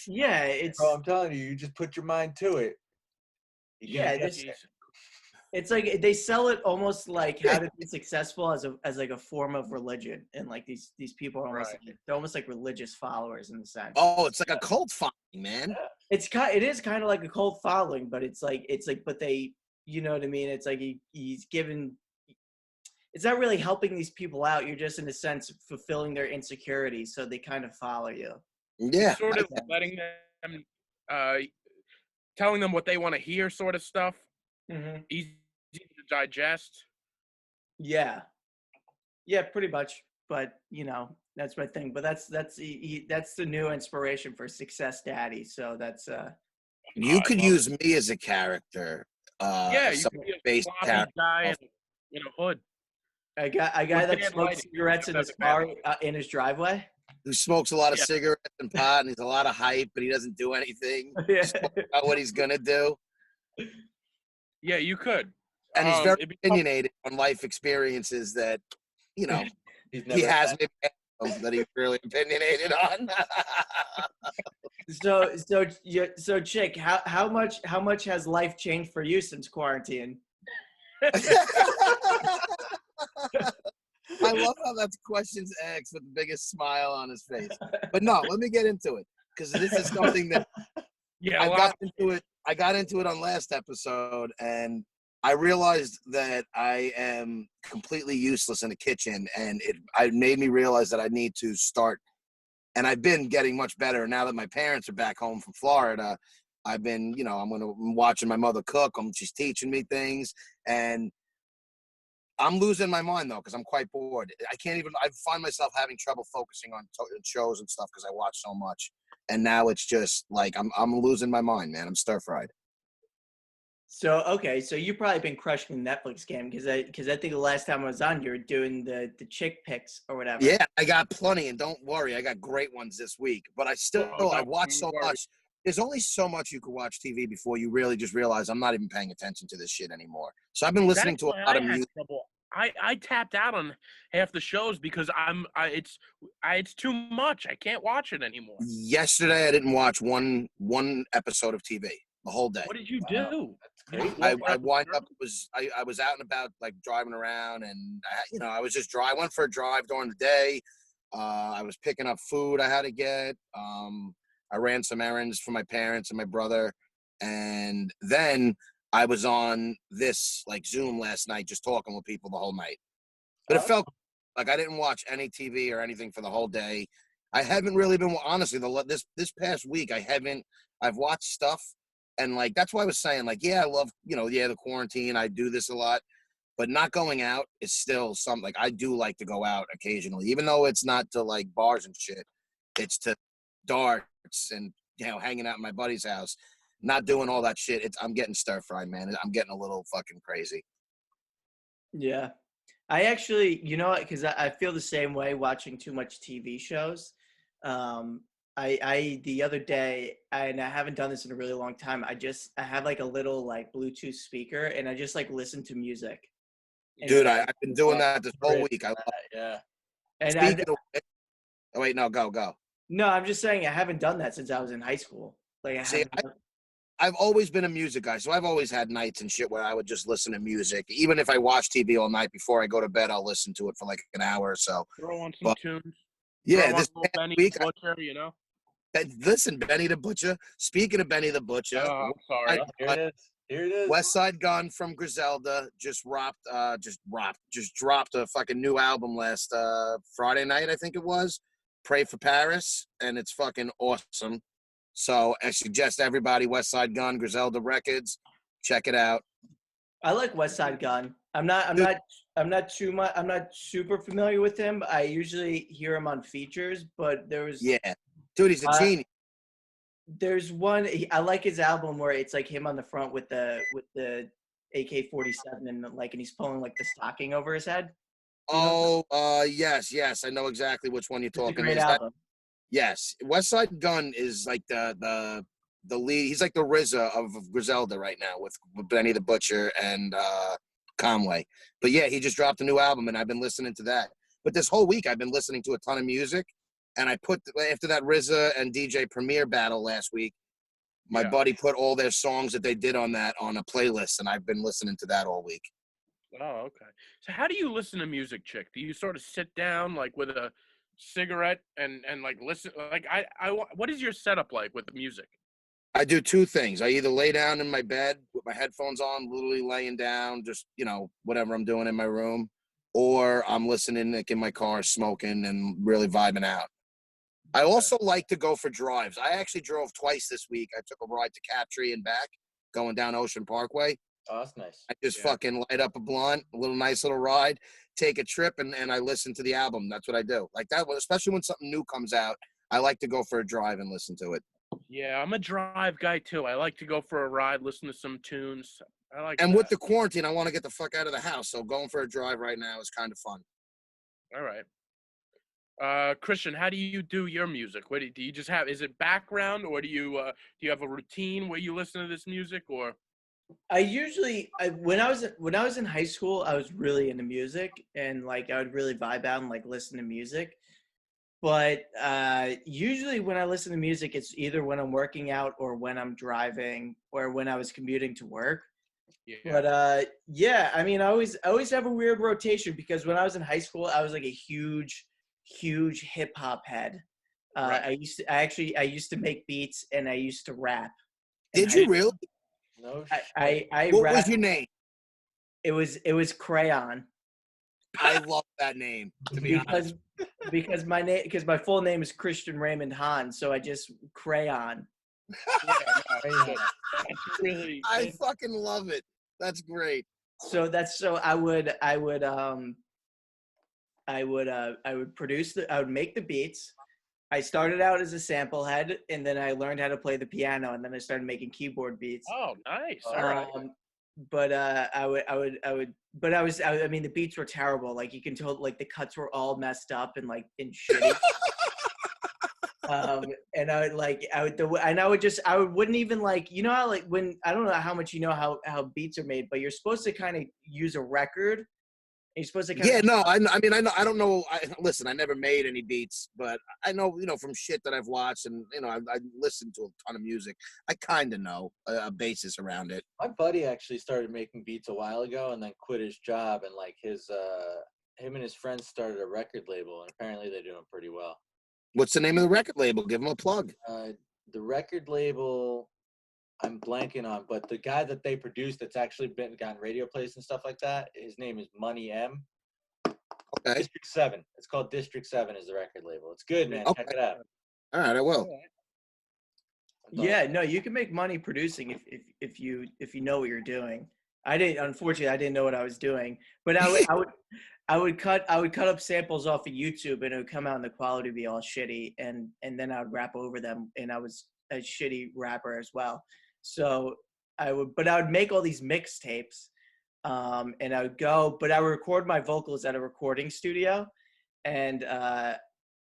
Speaker 4: Yeah, it's.
Speaker 5: Bro, I'm telling you, you just put your mind to it.
Speaker 4: Yeah, It's like they sell it almost like how to be successful as like a form of religion, and like these people are almost
Speaker 2: Right.
Speaker 4: like, they're almost like religious followers in the sense.
Speaker 3: Oh, it's like a cult following, man.
Speaker 4: It is kind of like a cult following, but it's like but they, you know what I mean? It's like he's given. It's not really helping these people out. You're just in a sense fulfilling their insecurities, so they kind of follow you.
Speaker 3: Yeah.
Speaker 2: Sort of letting them, telling them what they want to hear, sort of stuff.
Speaker 4: Mm-hmm.
Speaker 2: Easy to digest.
Speaker 4: Yeah, pretty much. But you know, that's my thing. But that's the new inspiration for Success Daddy. So that's
Speaker 3: You
Speaker 2: I
Speaker 3: could
Speaker 2: love
Speaker 3: use me as a character.
Speaker 2: Yeah, you
Speaker 3: Some
Speaker 2: could be a
Speaker 3: base
Speaker 2: sloppy
Speaker 3: character
Speaker 2: guy in a hood.
Speaker 4: a guy that
Speaker 2: bad
Speaker 4: smokes
Speaker 2: lighting.
Speaker 4: cigarettes in
Speaker 2: That's
Speaker 4: his
Speaker 2: bad
Speaker 4: car
Speaker 2: lighting.
Speaker 4: in his driveway.
Speaker 3: who smokes a lot of
Speaker 2: Yeah.
Speaker 3: cigarettes and pot, and he's a lot of hype, but he doesn't do anything.
Speaker 4: Yeah.
Speaker 3: Just talk about what he's gonna do,
Speaker 2: Yeah, you could.
Speaker 3: and he's very
Speaker 2: it'd be
Speaker 3: opinionated on life experiences that, you know,
Speaker 5: He's
Speaker 3: he
Speaker 5: never
Speaker 3: has
Speaker 5: had.
Speaker 3: maybe that he's really opinionated on.
Speaker 4: So Chick, how much has life changed for you since quarantine?
Speaker 3: I love how that's questions asked with the biggest smile on his face. But no, let me get into it, because this is something that
Speaker 2: yeah.
Speaker 3: I got into it. I got into it on last episode, and I realized that I am completely useless in the kitchen, and it made me realize that I need to start. And I've been getting much better now that my parents are back home from Florida. I've been, I'm watching my mother cook. She's teaching me things, and I'm losing my mind though, because I'm quite bored. I find myself having trouble focusing on shows and stuff because I watch so much. And now it's just like I'm losing my mind, man. I'm stir fried.
Speaker 4: So okay, so you've probably been crushing the Netflix game because I think the last time I was on, you were doing the chick picks or whatever.
Speaker 3: Yeah, I got plenty, and don't worry, I got great ones this week. But I watch so much. There's only so much you could watch TV before you really just realize I'm not even paying attention to this shit anymore. So I've been listening to a lot of music.
Speaker 2: I tapped out on half the shows because it's too much. I can't watch it anymore.
Speaker 3: Yesterday, I didn't watch one episode of TV the whole day.
Speaker 2: What did you
Speaker 5: Wow.
Speaker 2: do?
Speaker 5: Great.
Speaker 3: I wind up I was out and about, like driving around, and I was just I went for a drive during the day. I was picking up food I had to get. I ran some errands for my parents and my brother, and then I was on this like Zoom last night, just talking with people the whole night. But it felt like I didn't watch any TV or anything for the whole day. I haven't really been, honestly, this past week I've watched stuff. And like, that's why I was saying, like, yeah, I love, the quarantine. I do this a lot, but not going out is still something. Like, I do like to go out occasionally, even though it's not to like bars and shit. It's to darts and, hanging out in my buddy's house, not doing all that shit. I'm getting stir fried, man. I'm getting a little fucking crazy.
Speaker 4: Yeah. I actually, because I feel the same way watching too much TV shows. I the other day, and I haven't done this in a really long time. I have like a little like Bluetooth speaker, and I just like listen to music. And
Speaker 3: Dude, I've been doing that this whole week.
Speaker 5: Yeah.
Speaker 4: And
Speaker 3: Speaking of which, oh wait, no, go.
Speaker 4: no, I'm just saying I haven't done that since I was in high school. Like
Speaker 3: I've always been a music guy, so I've always had nights and shit where I would just listen to music. Even if I watch TV all night before I go to bed, I'll listen to it for like an hour or so.
Speaker 2: Throw on some tunes.
Speaker 3: Yeah,
Speaker 2: Throw on
Speaker 3: this
Speaker 2: a little Benny
Speaker 3: week.
Speaker 2: Butcher,
Speaker 3: Listen, Benny the Butcher. Speaking of Benny the Butcher,
Speaker 2: I'm sorry.
Speaker 5: Here it is.
Speaker 3: West Side Gun from Griselda just dropped a fucking new album last Friday night, I think it was. Pray for Paris, and it's fucking awesome. So I suggest everybody, West Side Gun, Griselda Records, check it out.
Speaker 4: I like West Side Gun. I'm not super familiar with him. I usually hear him on features, but
Speaker 3: Yeah, dude, he's a genius.
Speaker 4: There's one I like his album where it's like him on the front with the AK-47 and he's pulling like the stocking over his head.
Speaker 3: Oh, yes, I know exactly which one you're
Speaker 4: It's a
Speaker 3: talking
Speaker 4: great
Speaker 3: about.
Speaker 4: album.
Speaker 3: Yes, West Side Gun is like the lead. He's like the RZA of Griselda right now with Benny the Butcher and Conway. But yeah, he just dropped a new album, and I've been listening to that. But this whole week, I've been listening to a ton of music, and I put after that RZA and DJ Premier battle last week, My buddy put all their songs that they did on that on a playlist, and I've been listening to that all week.
Speaker 2: Oh, okay. So how do you listen to music, Chick? Do you sort of sit down like with a cigarette and like listen? Like what is your setup like with the music?
Speaker 3: I do two things. I either lay down in my bed with my headphones on, literally laying down, just, whatever I'm doing in my room, or I'm listening like in my car, smoking and really vibing out. I also like to go for drives. I actually drove twice this week. I took a ride to Captree and back, going down Ocean Parkway.
Speaker 5: Oh, that's nice.
Speaker 3: I just fucking light up a blunt, a nice little ride, take a trip, and I listen to the album. That's what I do. Like that, especially when something new comes out, I like to go for a drive and listen to it.
Speaker 2: Yeah, I'm a drive guy too. I like to go for a ride, listen to some tunes. I like
Speaker 3: And
Speaker 2: that.
Speaker 3: with the quarantine, I want to get the fuck out of the house. So going for a drive right now is kind of fun.
Speaker 2: All right. Christian, how do you do your music? What do you just have? Is it background, or do you have a routine where you listen to this music, or?
Speaker 4: When I was in high school, I was really into music, and like I would really vibe out and like listen to music. But usually when I listen to music, it's either when I'm working out or when I'm driving or when I was commuting to work.
Speaker 2: Yeah.
Speaker 4: But I mean, I always have a weird rotation because when I was in high school, I was like a huge hip hop head.
Speaker 2: Right.
Speaker 4: I used to make beats and I used to rap.
Speaker 3: Did you really?
Speaker 5: No.
Speaker 4: I
Speaker 3: What
Speaker 4: rapped,
Speaker 3: was your name?
Speaker 4: It was Crayon.
Speaker 3: I love that name, to be honest.
Speaker 4: Because my full name is Christian Raymond Hahn, so I just Crayon.
Speaker 2: That's really.
Speaker 3: I fucking love it. That's great.
Speaker 4: So I would make the beats. I started out as a sample head, and then I learned how to play the piano, and then I started making keyboard beats.
Speaker 2: Oh, nice. All right.
Speaker 4: I mean, the beats were terrible. Like you can tell, like the cuts were all messed up and like in shitty. And I wouldn't even like, how like when, I don't know how much how beats are made, but you're supposed to kind of use a record. And you're supposed to kind of.
Speaker 3: I know. I don't know. Listen, I never made any beats, but I know, from shit that I've watched and, I listened to a ton of music. I kind of know a basis around it.
Speaker 5: My buddy actually started making beats a while ago and then quit his job, and like him and his friends started a record label, and apparently they're doing pretty well.
Speaker 3: What's the name of the record label? Give them a plug.
Speaker 5: The record label, I'm blanking on, but the guy that they produced that's actually gotten radio plays and stuff like that, his name is Money M.
Speaker 3: Okay.
Speaker 5: District 7. It's called District 7 is the record label. It's good, man.
Speaker 3: Okay.
Speaker 5: Check it out.
Speaker 3: All right, I will.
Speaker 4: Yeah, no, you can make money producing if you know what you're doing. Unfortunately, I didn't know what I was doing, but I would cut up samples off of YouTube, and it would come out and the quality would be all shitty, and then I would rap over them, and I was a shitty rapper as well. So I would make all these mixtapes, and I would record my vocals at a recording studio, and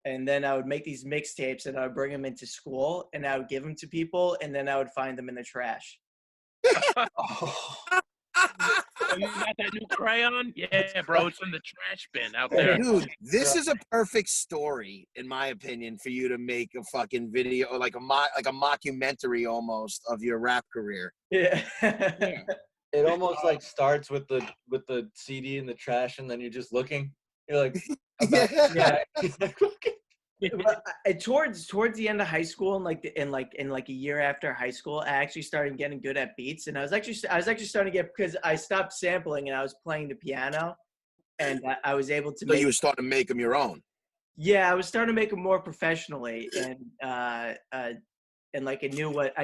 Speaker 4: then I would make these mixtapes, and I would bring them into school, and I would give them to people, and then I would find them in the trash.
Speaker 2: Oh, you got that new Crayon? Yeah, bro, it's in the trash bin out there.
Speaker 3: Dude, this is a perfect story, in my opinion, for you to make a fucking video, or like a mockumentary almost of your rap career.
Speaker 4: Yeah.
Speaker 5: It almost like starts with the CD in the trash, and then you're just looking. You're like,
Speaker 3: Yeah.
Speaker 4: Towards the end of high school, and like a year after high school, I actually started getting good at beats, and I was actually starting to get, because I stopped sampling and I was playing the piano, and I was able to.
Speaker 3: So you were starting to make them your own.
Speaker 4: Yeah, I was starting to make them more professionally, and like I knew what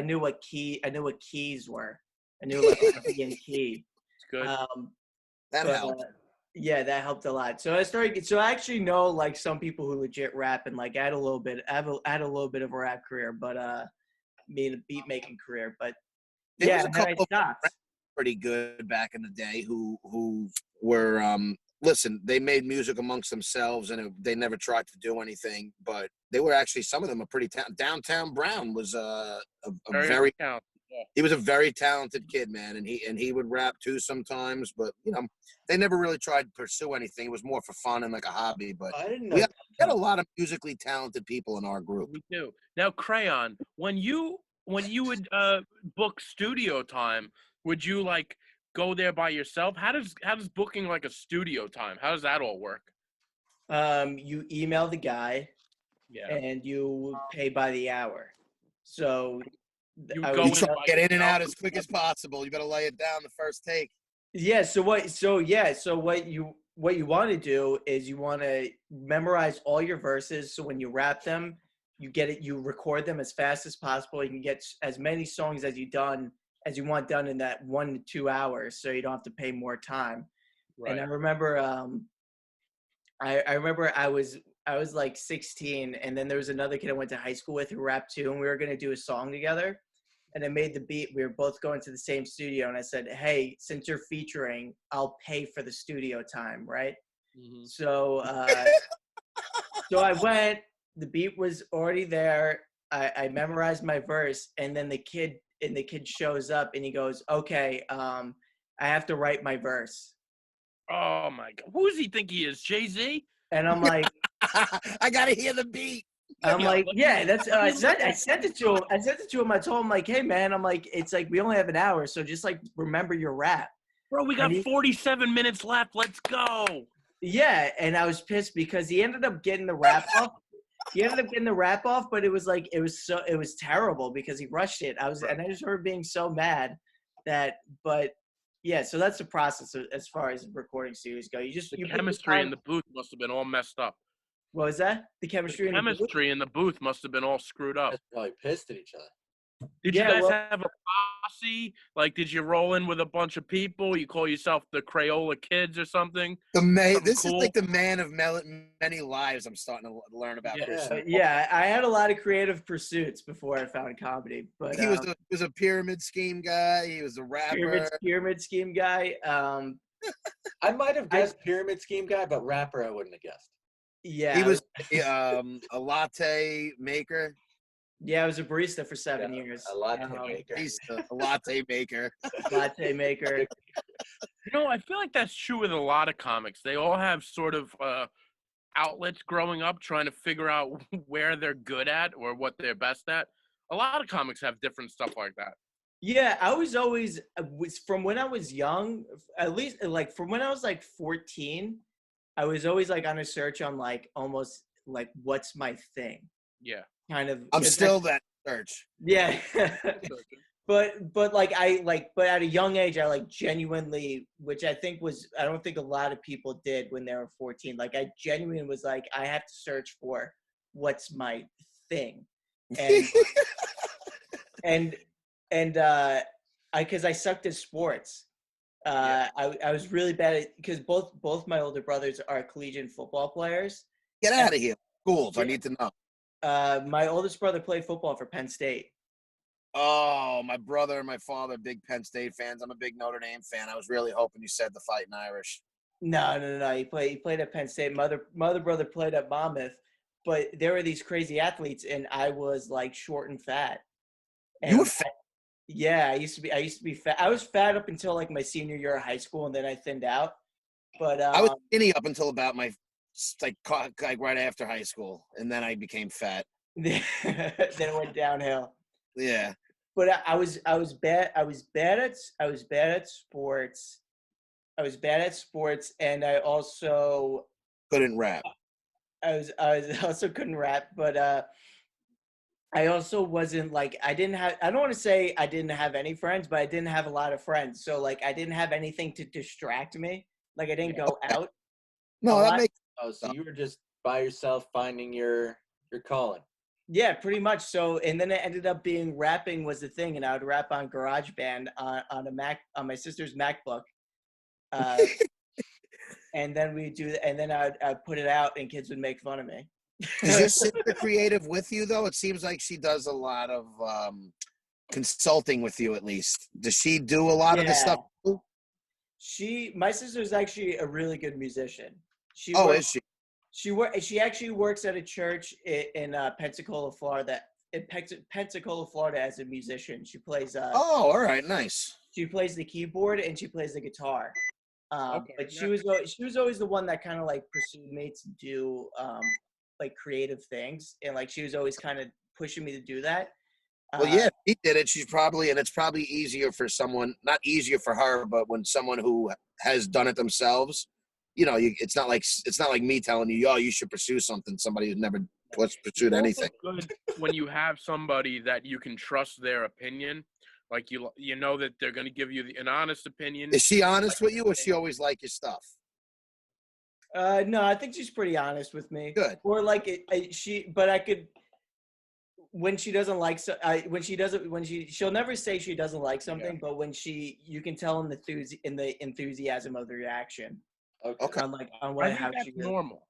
Speaker 4: keys were. I knew like B and key.
Speaker 2: It's good.
Speaker 3: That helped.
Speaker 4: Yeah, that helped a lot. So I actually know like some people who legit rap, and like I had a little bit of a rap career, but made a beat making career. But
Speaker 3: There was
Speaker 4: yeah,
Speaker 3: a
Speaker 4: and then I
Speaker 3: couple
Speaker 4: stopped.
Speaker 3: pretty good back in the day who were listen, they made music amongst themselves, and they never tried to do anything, but they were actually, some of them are pretty Downtown Brown was a very
Speaker 2: talented. Yeah.
Speaker 3: he was a very talented kid, man, and he would rap too sometimes, but they never really tried to pursue anything. It was more for fun and like a hobby. But
Speaker 5: I didn't know.
Speaker 3: we had a lot of musically talented people in our group.
Speaker 2: We do. Now, Crayon, when you when you would book studio time, would you like go there by yourself? How does booking like a studio time? How does that all work?
Speaker 4: You email the guy
Speaker 2: Yeah.
Speaker 4: and you pay by the hour. So
Speaker 2: You
Speaker 4: I
Speaker 2: go
Speaker 3: You
Speaker 4: was
Speaker 2: in
Speaker 3: try
Speaker 2: by
Speaker 3: to get in and
Speaker 2: yourself?
Speaker 3: out as quick as possible. You better lay it down the first take.
Speaker 4: yeah. So what you want to do is you want to memorize all your verses. So when you rap them, you record them as fast as possible. You can get as many songs as you want done in that 1 to 2 hours, so you don't have to pay more time. And I
Speaker 2: Right.
Speaker 4: remember, I remember I was like 16, and then there was another kid I went to high school with who rapped too, and we were gonna do a song together. And I made the beat. We were both going to the same studio, and I said, "Hey, since you're featuring, I'll pay for the studio time, right?"
Speaker 2: Mhm.
Speaker 4: So I went. The beat was already there. I memorized my verse, and then the kid shows up, and he goes, "Okay, I have to write my verse."
Speaker 2: Oh my God. Who does he think he is? Jay-Z?
Speaker 4: And I'm like,
Speaker 3: I gotta hear the beat.
Speaker 2: Yeah, let me-
Speaker 4: yeah, that's.
Speaker 2: let
Speaker 4: I
Speaker 2: me
Speaker 4: said,
Speaker 2: look
Speaker 4: I
Speaker 2: at
Speaker 4: sent it to him. I sent it to him. I told him like, hey man, I'm like, it's like we only have an hour, so just like remember your rap.
Speaker 2: Bro, we got
Speaker 4: And he-
Speaker 2: 47 minutes left. Let's go.
Speaker 4: Yeah, and I was pissed because he ended up getting the rap off. But it was like it was terrible because he rushed it. And I just remember being so mad but yeah, so that's the process as far as recording studios go.
Speaker 2: The
Speaker 4: You pick the
Speaker 2: chemistry in
Speaker 4: time.
Speaker 2: the booth must have been all messed up.
Speaker 4: What was that? The
Speaker 2: The
Speaker 4: chemistry in the booth?
Speaker 2: chemistry in the booth must have been all screwed up.
Speaker 5: Guys probably pissed at each other.
Speaker 2: Did
Speaker 4: Yeah,
Speaker 2: you guys
Speaker 4: well,
Speaker 2: have a posse? Like, did you roll in with a bunch of people? You call yourself the Crayola Kids or something? Something
Speaker 3: This
Speaker 2: cool?
Speaker 3: is like the man of many lives. I'm starting to learn about
Speaker 2: Yeah.
Speaker 3: Christian.
Speaker 4: yeah, I had a lot of creative pursuits before I found comedy, but
Speaker 3: He was a pyramid scheme guy. He was a rapper.
Speaker 4: pyramid scheme guy.
Speaker 5: I might have guessed pyramid scheme guy, but rapper I wouldn't have guessed.
Speaker 4: Yeah,
Speaker 3: He was a latte maker.
Speaker 4: I was a barista for 7
Speaker 5: Yeah,
Speaker 4: years.
Speaker 5: a latte maker.
Speaker 3: He's a latte maker.
Speaker 4: Latte maker.
Speaker 2: I feel like that's true with a lot of comics. They all have sort of outlets growing up trying to figure out where they're good at or what they're best at. A lot of comics have different stuff like that.
Speaker 4: Yeah, I was always from when I was young, at least like from when I was like 14, I was always like on a search on like almost like what's my thing
Speaker 2: Yeah.
Speaker 4: kind of.
Speaker 3: I'm still that search.
Speaker 4: Yeah. But at a young age, I like genuinely, which I don't think a lot of people did when they were 14. Like I genuinely was like, I have to search for what's my thing. And because I sucked at sports. I was really bad at, because both my older brothers are collegiate football players.
Speaker 3: Get out of here. Schools. I
Speaker 4: Yeah.
Speaker 3: need to know.
Speaker 4: My oldest brother played football for Penn State.
Speaker 3: Oh, my brother and my father, big Penn State fans. I'm a big Notre Dame fan. I was really hoping you said the Fighting Irish.
Speaker 4: No. He played at Penn State. My other brother played at Monmouth. But there were these crazy athletes, and I was like short and fat. And
Speaker 3: You were fat.
Speaker 4: Yeah, I used to be fat. I was fat up until like my senior year of high school, and then I thinned out. But
Speaker 3: I was skinny up until about my like right after high school, and then I became fat.
Speaker 4: then it went downhill.
Speaker 3: Yeah.
Speaker 4: But I was bad at sports. And I also
Speaker 3: Couldn't rap.
Speaker 4: I also couldn't rap, but I also wasn't like, I don't want to say I didn't have any friends, but I didn't have a lot of friends. So like I didn't have anything to distract me. Like I didn't go out.
Speaker 3: No, that makes
Speaker 5: Oh, so you were just by yourself finding your calling.
Speaker 4: Yeah, pretty much. So, and then it ended up being rapping was the thing, and I would rap on GarageBand on a Mac, on my sister's MacBook. And then I'd put it out, and kids would make fun of me.
Speaker 3: Is your sister creative with you though? It seems like she does a lot of consulting with you, at least. Does she do a lot of this stuff too?
Speaker 4: My sister's actually a really good musician.
Speaker 3: Is she?
Speaker 4: She actually works at a church in Pensacola, Florida. In Pensacola, Florida, as a musician, she plays.
Speaker 3: All right, nice.
Speaker 4: She plays the keyboard and she plays the guitar.
Speaker 2: Okay,
Speaker 4: But she was always the one that kind of like pursued me to do like creative things, and like she was always kind of pushing me to do that.
Speaker 3: Well, yeah, she did it. She's probably, and it's probably easier for someone, not easier for her, but when someone who has done it themselves, it's not like me telling you, oh, you should pursue something. Somebody who's never pursued anything.
Speaker 2: Good when you have somebody that you can trust their opinion, like you know that they're going to give you an honest opinion.
Speaker 3: Is she honest with you, or she always like your stuff?
Speaker 4: No, I think she's pretty honest with me.
Speaker 3: Good.
Speaker 4: Or like but I could. When she doesn't like she'll never say she doesn't like something, but when you can tell in the enthusiasm of the reaction.
Speaker 5: Okay.
Speaker 4: On
Speaker 2: How that's normal.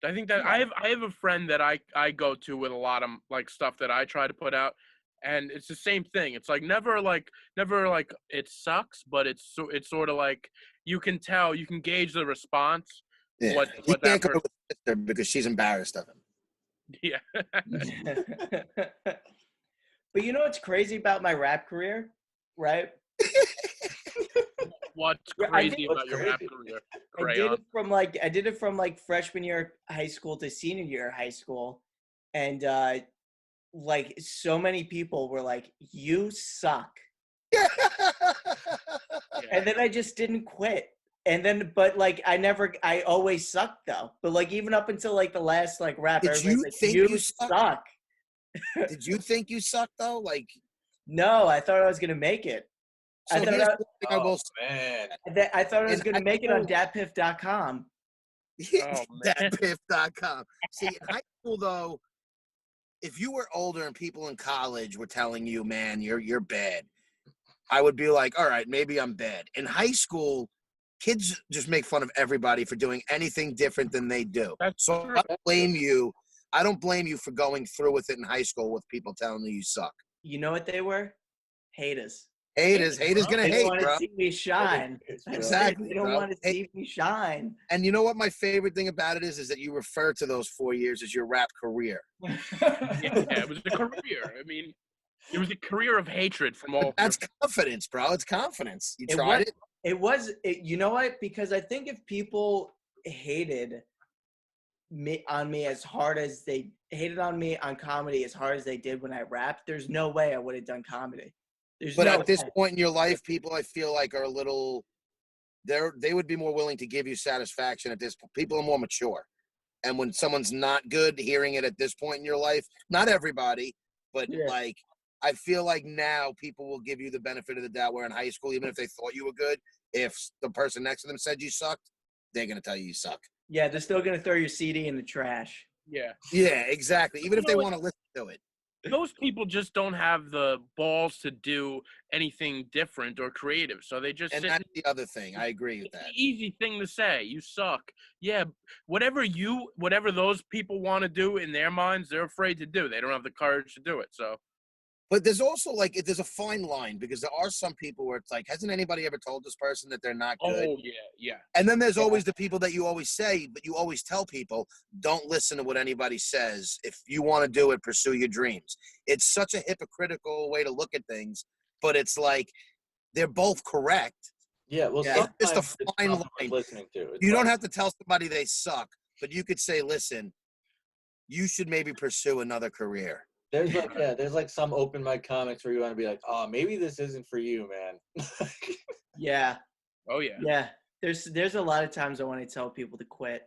Speaker 2: I think that I have a friend that I go to with a lot of like stuff that I try to put out, and it's the same thing. It's like never like it sucks, but it's sort of like you can tell, you can gauge the response.
Speaker 3: Yeah.
Speaker 2: What
Speaker 3: He
Speaker 2: that
Speaker 3: can't go
Speaker 2: person,
Speaker 3: with sister because she's embarrassed of him.
Speaker 2: yeah.
Speaker 4: But you know what's crazy about my rap career, right?
Speaker 2: What's crazy about your rap career? Crayon.
Speaker 4: I did it from like freshman year high school to senior year high school, and like so many people were like, "You suck," and then I just didn't quit. And then, but like, I always sucked though. But like, even up until like the last like rap,
Speaker 3: Did you
Speaker 4: like,
Speaker 3: think you suck?
Speaker 4: Did
Speaker 3: Did you think you sucked though? Like,
Speaker 4: no, I thought I was gonna make it.
Speaker 3: so here's one thing I will
Speaker 5: Man.
Speaker 4: I thought I was gonna make it on datpiff.com.
Speaker 3: Thatpiff.com. See, in high school though, if you were older and people in college were telling you, man, you're bad, I would be like, all right, maybe I'm bad. In high school, kids just make fun of everybody for doing anything different than they do. So I don't blame you. I don't blame you for going through with it in high school with people telling you suck.
Speaker 4: You know what they were? Haters.
Speaker 3: Haters gonna
Speaker 4: They
Speaker 3: hate,
Speaker 4: don't want
Speaker 3: bro.
Speaker 4: to see me shine.
Speaker 3: Exactly.
Speaker 4: They don't
Speaker 3: bro.
Speaker 4: want to see me shine.
Speaker 3: And you know what my favorite thing about it is that you refer to those 4 years as your rap career.
Speaker 2: Yeah, it was a career. I mean, it was a career of hatred from all.
Speaker 3: That's confidence, bro. It's confidence. You tried it.
Speaker 4: You know what? Because I think if people hated on me as hard as they hated on me on comedy as hard as they did when I rapped, there's no way I would have done comedy.
Speaker 3: But at this point in your life, people I feel like are a little. They would be more willing to give you satisfaction at this point. People are more mature, and when someone's not good, hearing it at this point in your life, not everybody, but like I feel like now people will give you the benefit of the doubt. Where in high school, even if they thought you were good, if the person next to them said you sucked, they're gonna tell you suck.
Speaker 4: Yeah, they're still gonna throw your CD in the trash.
Speaker 2: Yeah.
Speaker 3: Yeah, exactly. Even if they want to listen to it.
Speaker 2: Those people just don't have the balls to do anything different or creative, so they just.
Speaker 3: And
Speaker 2: sit
Speaker 3: that's the other thing. I agree with that.
Speaker 2: It's the easy thing to say. You suck. Yeah, whatever those people want to do in their minds, they're afraid to do. They don't have the courage to do it. So.
Speaker 3: But there's also there's a fine line because there are some people where it's like, hasn't anybody ever told this person that they're not good?
Speaker 2: Oh yeah.
Speaker 3: And then there's always the people that you always say, but you always tell people, don't listen to what anybody says. If you want to do it, pursue your dreams. It's such a hypocritical way to look at things, but it's like they're both correct.
Speaker 5: Yeah, well,
Speaker 3: It's just a fine line.
Speaker 5: Listening to it.
Speaker 3: You don't have to tell somebody they suck, but you could say, listen, you should maybe pursue another career.
Speaker 5: There's like some open mic comics where you want to be like, oh, maybe this isn't for you, man.
Speaker 4: Yeah.
Speaker 2: Oh yeah.
Speaker 4: Yeah. There's a lot of times I want to tell people to quit.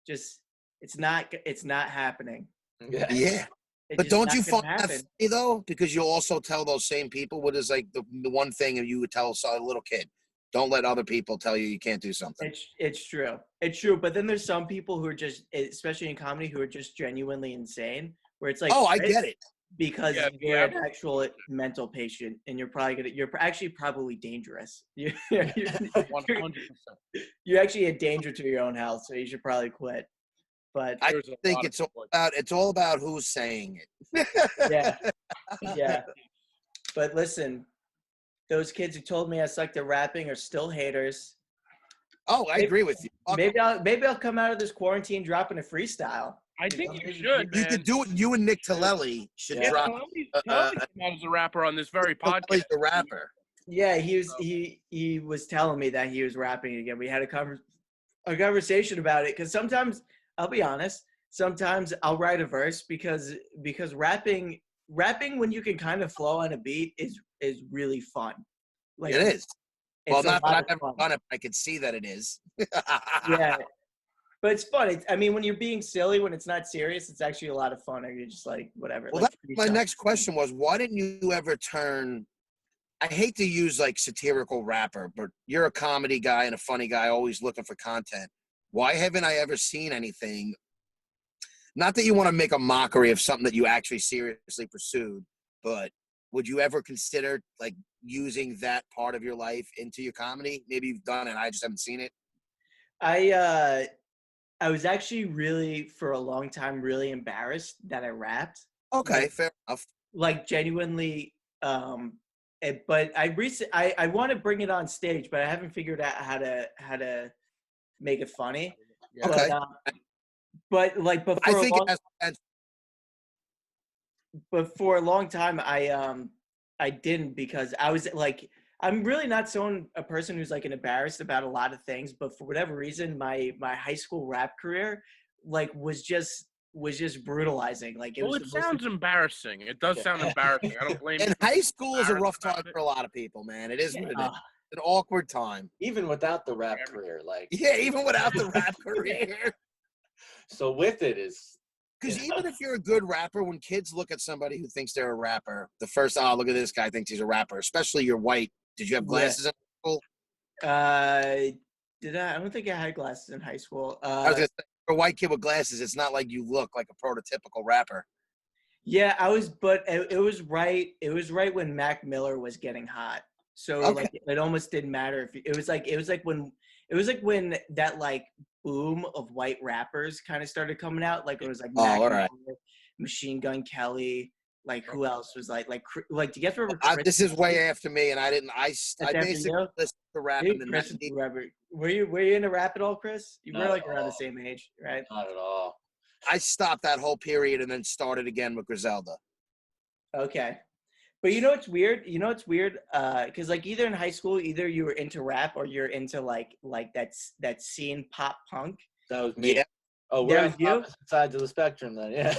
Speaker 4: Just it's not happening.
Speaker 3: Yeah. But don't you find that funny though? Because you'll also tell those same people what is like the one thing you would tell a little kid. Don't let other people tell you can't do something.
Speaker 4: It's true. It's true. But then there's some people who are just, especially in comedy, who are just genuinely insane. Where it's like,
Speaker 3: oh, I get it.
Speaker 4: Because you're an actual mental patient, and you're actually probably dangerous. You're
Speaker 2: 100%.
Speaker 4: You're actually a danger to your own health, so you should probably quit. But
Speaker 3: I think it's all about who's saying it.
Speaker 4: yeah. But listen, those kids who told me I sucked at rapping are still haters.
Speaker 3: Oh, I agree with you.
Speaker 4: Maybe I'll come out of this quarantine dropping a freestyle.
Speaker 2: I think you should.
Speaker 3: You could do it. You and Nick Tellelli should drop.
Speaker 2: Tellelli came out as a rapper on this very podcast.
Speaker 3: He's a rapper.
Speaker 4: Yeah, he was telling me that he was rapping again. We had a conversation about it because sometimes I'll be honest. Sometimes I'll write a verse because rapping rapping when you can kind of flow on a beat is really fun. Like
Speaker 3: It is.
Speaker 4: it's
Speaker 3: Well,
Speaker 4: a
Speaker 3: not that
Speaker 4: lot
Speaker 3: I've
Speaker 4: of
Speaker 3: ever
Speaker 4: fun.
Speaker 3: done it, but I can see that it is.
Speaker 4: Yeah, but it's fun. I mean, when you're being silly, when it's not serious, it's actually a lot of fun. Or you're just like whatever.
Speaker 3: Well,
Speaker 4: Like
Speaker 3: my next question was, why didn't you ever turn? I hate to use like satirical rapper, but you're a comedy guy and a funny guy, always looking for content. Why haven't I ever seen anything? Not that you want to make a mockery of something that you actually seriously pursued, but would you ever consider like using that part of your life into your comedy? Maybe you've done it. I just haven't seen it.
Speaker 4: I was actually really for a long time really embarrassed that I rapped.
Speaker 3: Okay, fair enough.
Speaker 4: Like genuinely but I want to bring it on stage, but I haven't figured out how to make it funny.
Speaker 2: Yeah.
Speaker 3: Okay.
Speaker 4: But
Speaker 3: I think it has potential.
Speaker 4: but for a long time I didn't, because I was like, I'm really not a person who's like embarrassed about a lot of things, but for whatever reason my high school rap career like was just brutalizing. Like
Speaker 2: Well, it sounds embarrassing. It does sound embarrassing. I don't blame you.
Speaker 3: And high school is a rough time
Speaker 2: Embarrassed
Speaker 3: for a lot of people, man. It is what it is.
Speaker 4: Yeah.
Speaker 3: It's an awkward time.
Speaker 5: Even without the rap career, like
Speaker 3: Yeah, even without the rap career.
Speaker 5: so with it is
Speaker 3: Because even if you're a good rapper, when kids look at somebody who thinks they're a rapper, the first, oh, look at this guy thinks he's a rapper, especially you're white. Did you have glasses in school?
Speaker 4: Did I don't think I had glasses in high school.
Speaker 3: I was gonna say, for a white kid with glasses, it's not like you look like a prototypical rapper.
Speaker 4: Yeah, but it was right. It was right when Mac Miller was getting hot. So
Speaker 3: Okay.
Speaker 4: like it almost didn't matter if it was like when that like boom of white rappers kind of started coming out. Like it was like Mac
Speaker 3: all right.
Speaker 4: Miller, Machine Gun Kelly. Like who else was like do you guys remember?
Speaker 3: This is way after me, and I didn't. I basically
Speaker 4: you?
Speaker 3: listened to rap
Speaker 4: Maybe
Speaker 3: in the
Speaker 4: Chris is
Speaker 3: 90s.
Speaker 4: the rapper. Were you into rap at all, Chris? You were
Speaker 5: Not
Speaker 4: like
Speaker 5: at
Speaker 4: around the
Speaker 5: all.
Speaker 4: same age, right?
Speaker 5: not at all.
Speaker 3: I stopped that whole period and then started again with Griselda.
Speaker 4: Okay. But you know what's weird? Because like either in high school, either you were into rap or you're into like that scene pop punk.
Speaker 5: That was me.
Speaker 3: Yeah.
Speaker 5: Oh, we're
Speaker 4: That
Speaker 5: on
Speaker 4: was you?
Speaker 5: opposite sides of the spectrum then. Yeah.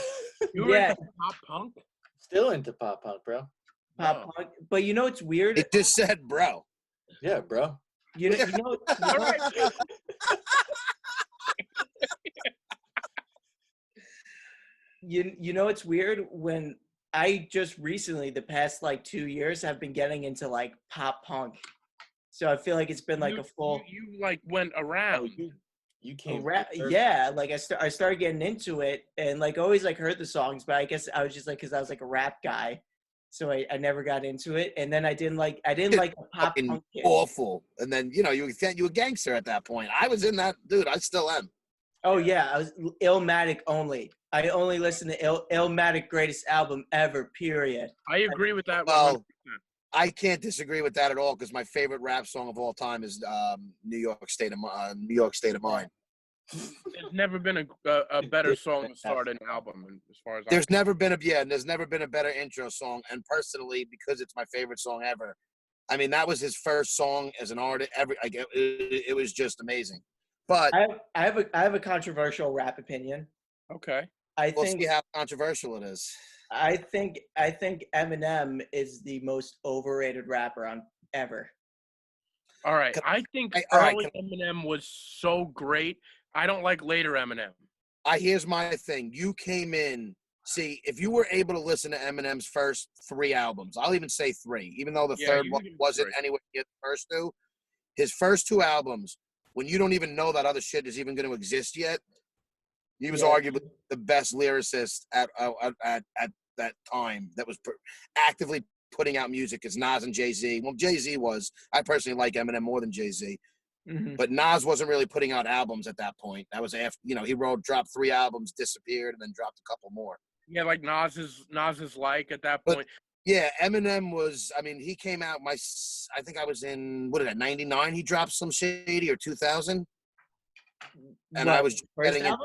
Speaker 2: You were
Speaker 4: Yeah.
Speaker 2: into pop punk?
Speaker 5: Still into pop punk, bro.
Speaker 4: Pop punk. But you know what's weird?
Speaker 3: It just said, bro.
Speaker 5: Yeah, bro.
Speaker 4: You know
Speaker 2: All right.
Speaker 4: you know it's weird when I just recently, the past like 2 years, have been getting into like pop punk. So I feel like it's been like a full
Speaker 2: You like went around.
Speaker 5: You came.
Speaker 4: yeah, like I started getting into it and like always like heard the songs, but I guess I was just like, because I was like a rap guy, so I never got into it. And then I didn't like the pop
Speaker 3: Fucking
Speaker 4: punk kid.
Speaker 3: awful. And then you were a gangster at that point. I was in that, dude. I still am.
Speaker 4: Oh yeah, I was Illmatic only. I only listen to Illmatic, greatest album ever. Period.
Speaker 2: I agree with that.
Speaker 3: Well, I can't disagree with that at all because my favorite rap song of all time is New York State of Mind.
Speaker 2: There's never been a better song to start an album, as far as
Speaker 3: There's never been a better intro song. And personally, because it's my favorite song ever, I mean, that was his first song as an artist. It was just amazing. But
Speaker 4: I have a controversial rap opinion.
Speaker 2: Okay.
Speaker 3: we'll see how controversial it is.
Speaker 4: I think Eminem is the most overrated rapper on ever.
Speaker 2: All right. I think early Eminem was so great. I don't like later Eminem.
Speaker 3: Here's my thing. You came in. See, if you were able to listen to Eminem's first 3 albums, I'll even say 3, even though the third one wasn't anywhere near the first 2. His first 2 albums, when you don't even know that other shit is even going to exist yet, he was arguably the best lyricist at that time that was actively putting out music as Nas and Jay-Z. Well, Jay-Z was. I personally like Eminem more than Jay-Z.
Speaker 4: Mm-hmm.
Speaker 3: But Nas wasn't really putting out albums at that point. That was after, he dropped 3 albums, disappeared, and then dropped a couple more.
Speaker 2: Yeah, like Nas's like at that point.
Speaker 3: But, yeah, Eminem was, he came out, I think I was in, 99? He dropped some shady, or 2000? And I was getting it.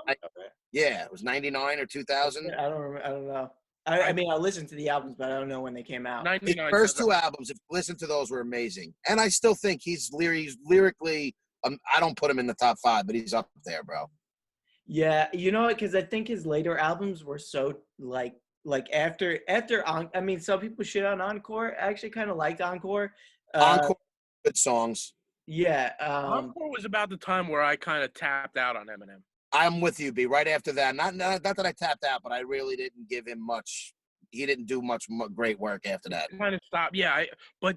Speaker 3: Yeah, it was 99 or 2000.
Speaker 4: I don't remember. I don't know. I mean, I listened to the albums, but I don't know when they came out.
Speaker 3: His first 2 albums, if you listen to those, were amazing. And I still think he's lyrically, I don't put him in the top 5, but he's up there, bro.
Speaker 4: Yeah, because I think his later albums were so like like after I mean, some people shit on Encore. I actually kind of liked Encore.
Speaker 3: Encore, good songs.
Speaker 4: Yeah.
Speaker 2: Encore was about the time where I kind of tapped out on Eminem.
Speaker 3: I'm with you, B. Right after that, not that I tapped out, but I really didn't give him much. He didn't do much great work after that.
Speaker 2: Kind of stopped. Yeah, but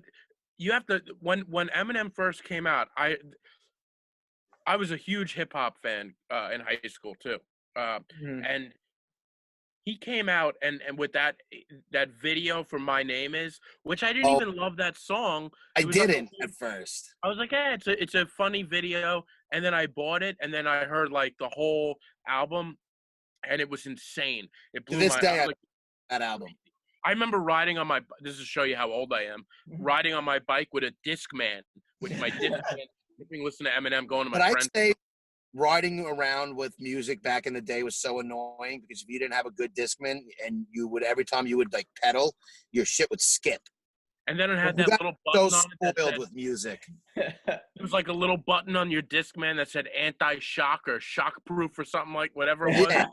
Speaker 2: you have to when Eminem first came out, I was a huge hip hop fan in high school too, and he came out and with that video for My Name Is, which I didn't even love that song.
Speaker 3: I
Speaker 2: It was like
Speaker 3: didn't at first.
Speaker 2: I was like, yeah, it's a funny video, and then I bought it, and then I heard like the whole album, and it was insane. It
Speaker 3: To
Speaker 2: blew
Speaker 3: this
Speaker 2: my.
Speaker 3: day,
Speaker 2: I was like,
Speaker 3: that album.
Speaker 2: I remember riding on my. This is to show you how old I am. Riding on my bike with a Discman, with my Discman, listening to Eminem, going to
Speaker 3: But
Speaker 2: my
Speaker 3: I'd
Speaker 2: friends.
Speaker 3: say riding around with music back in the day was so annoying because if you didn't have a good Discman and you would every time you would like pedal, your shit would skip.
Speaker 2: And then it had
Speaker 3: You
Speaker 2: that
Speaker 3: got
Speaker 2: little
Speaker 3: so
Speaker 2: button on it that
Speaker 3: spoiled
Speaker 2: said,
Speaker 3: with music.
Speaker 2: it was like a little button on your Discman that said anti-shock or shock-proof or something like whatever it was.
Speaker 3: Yeah.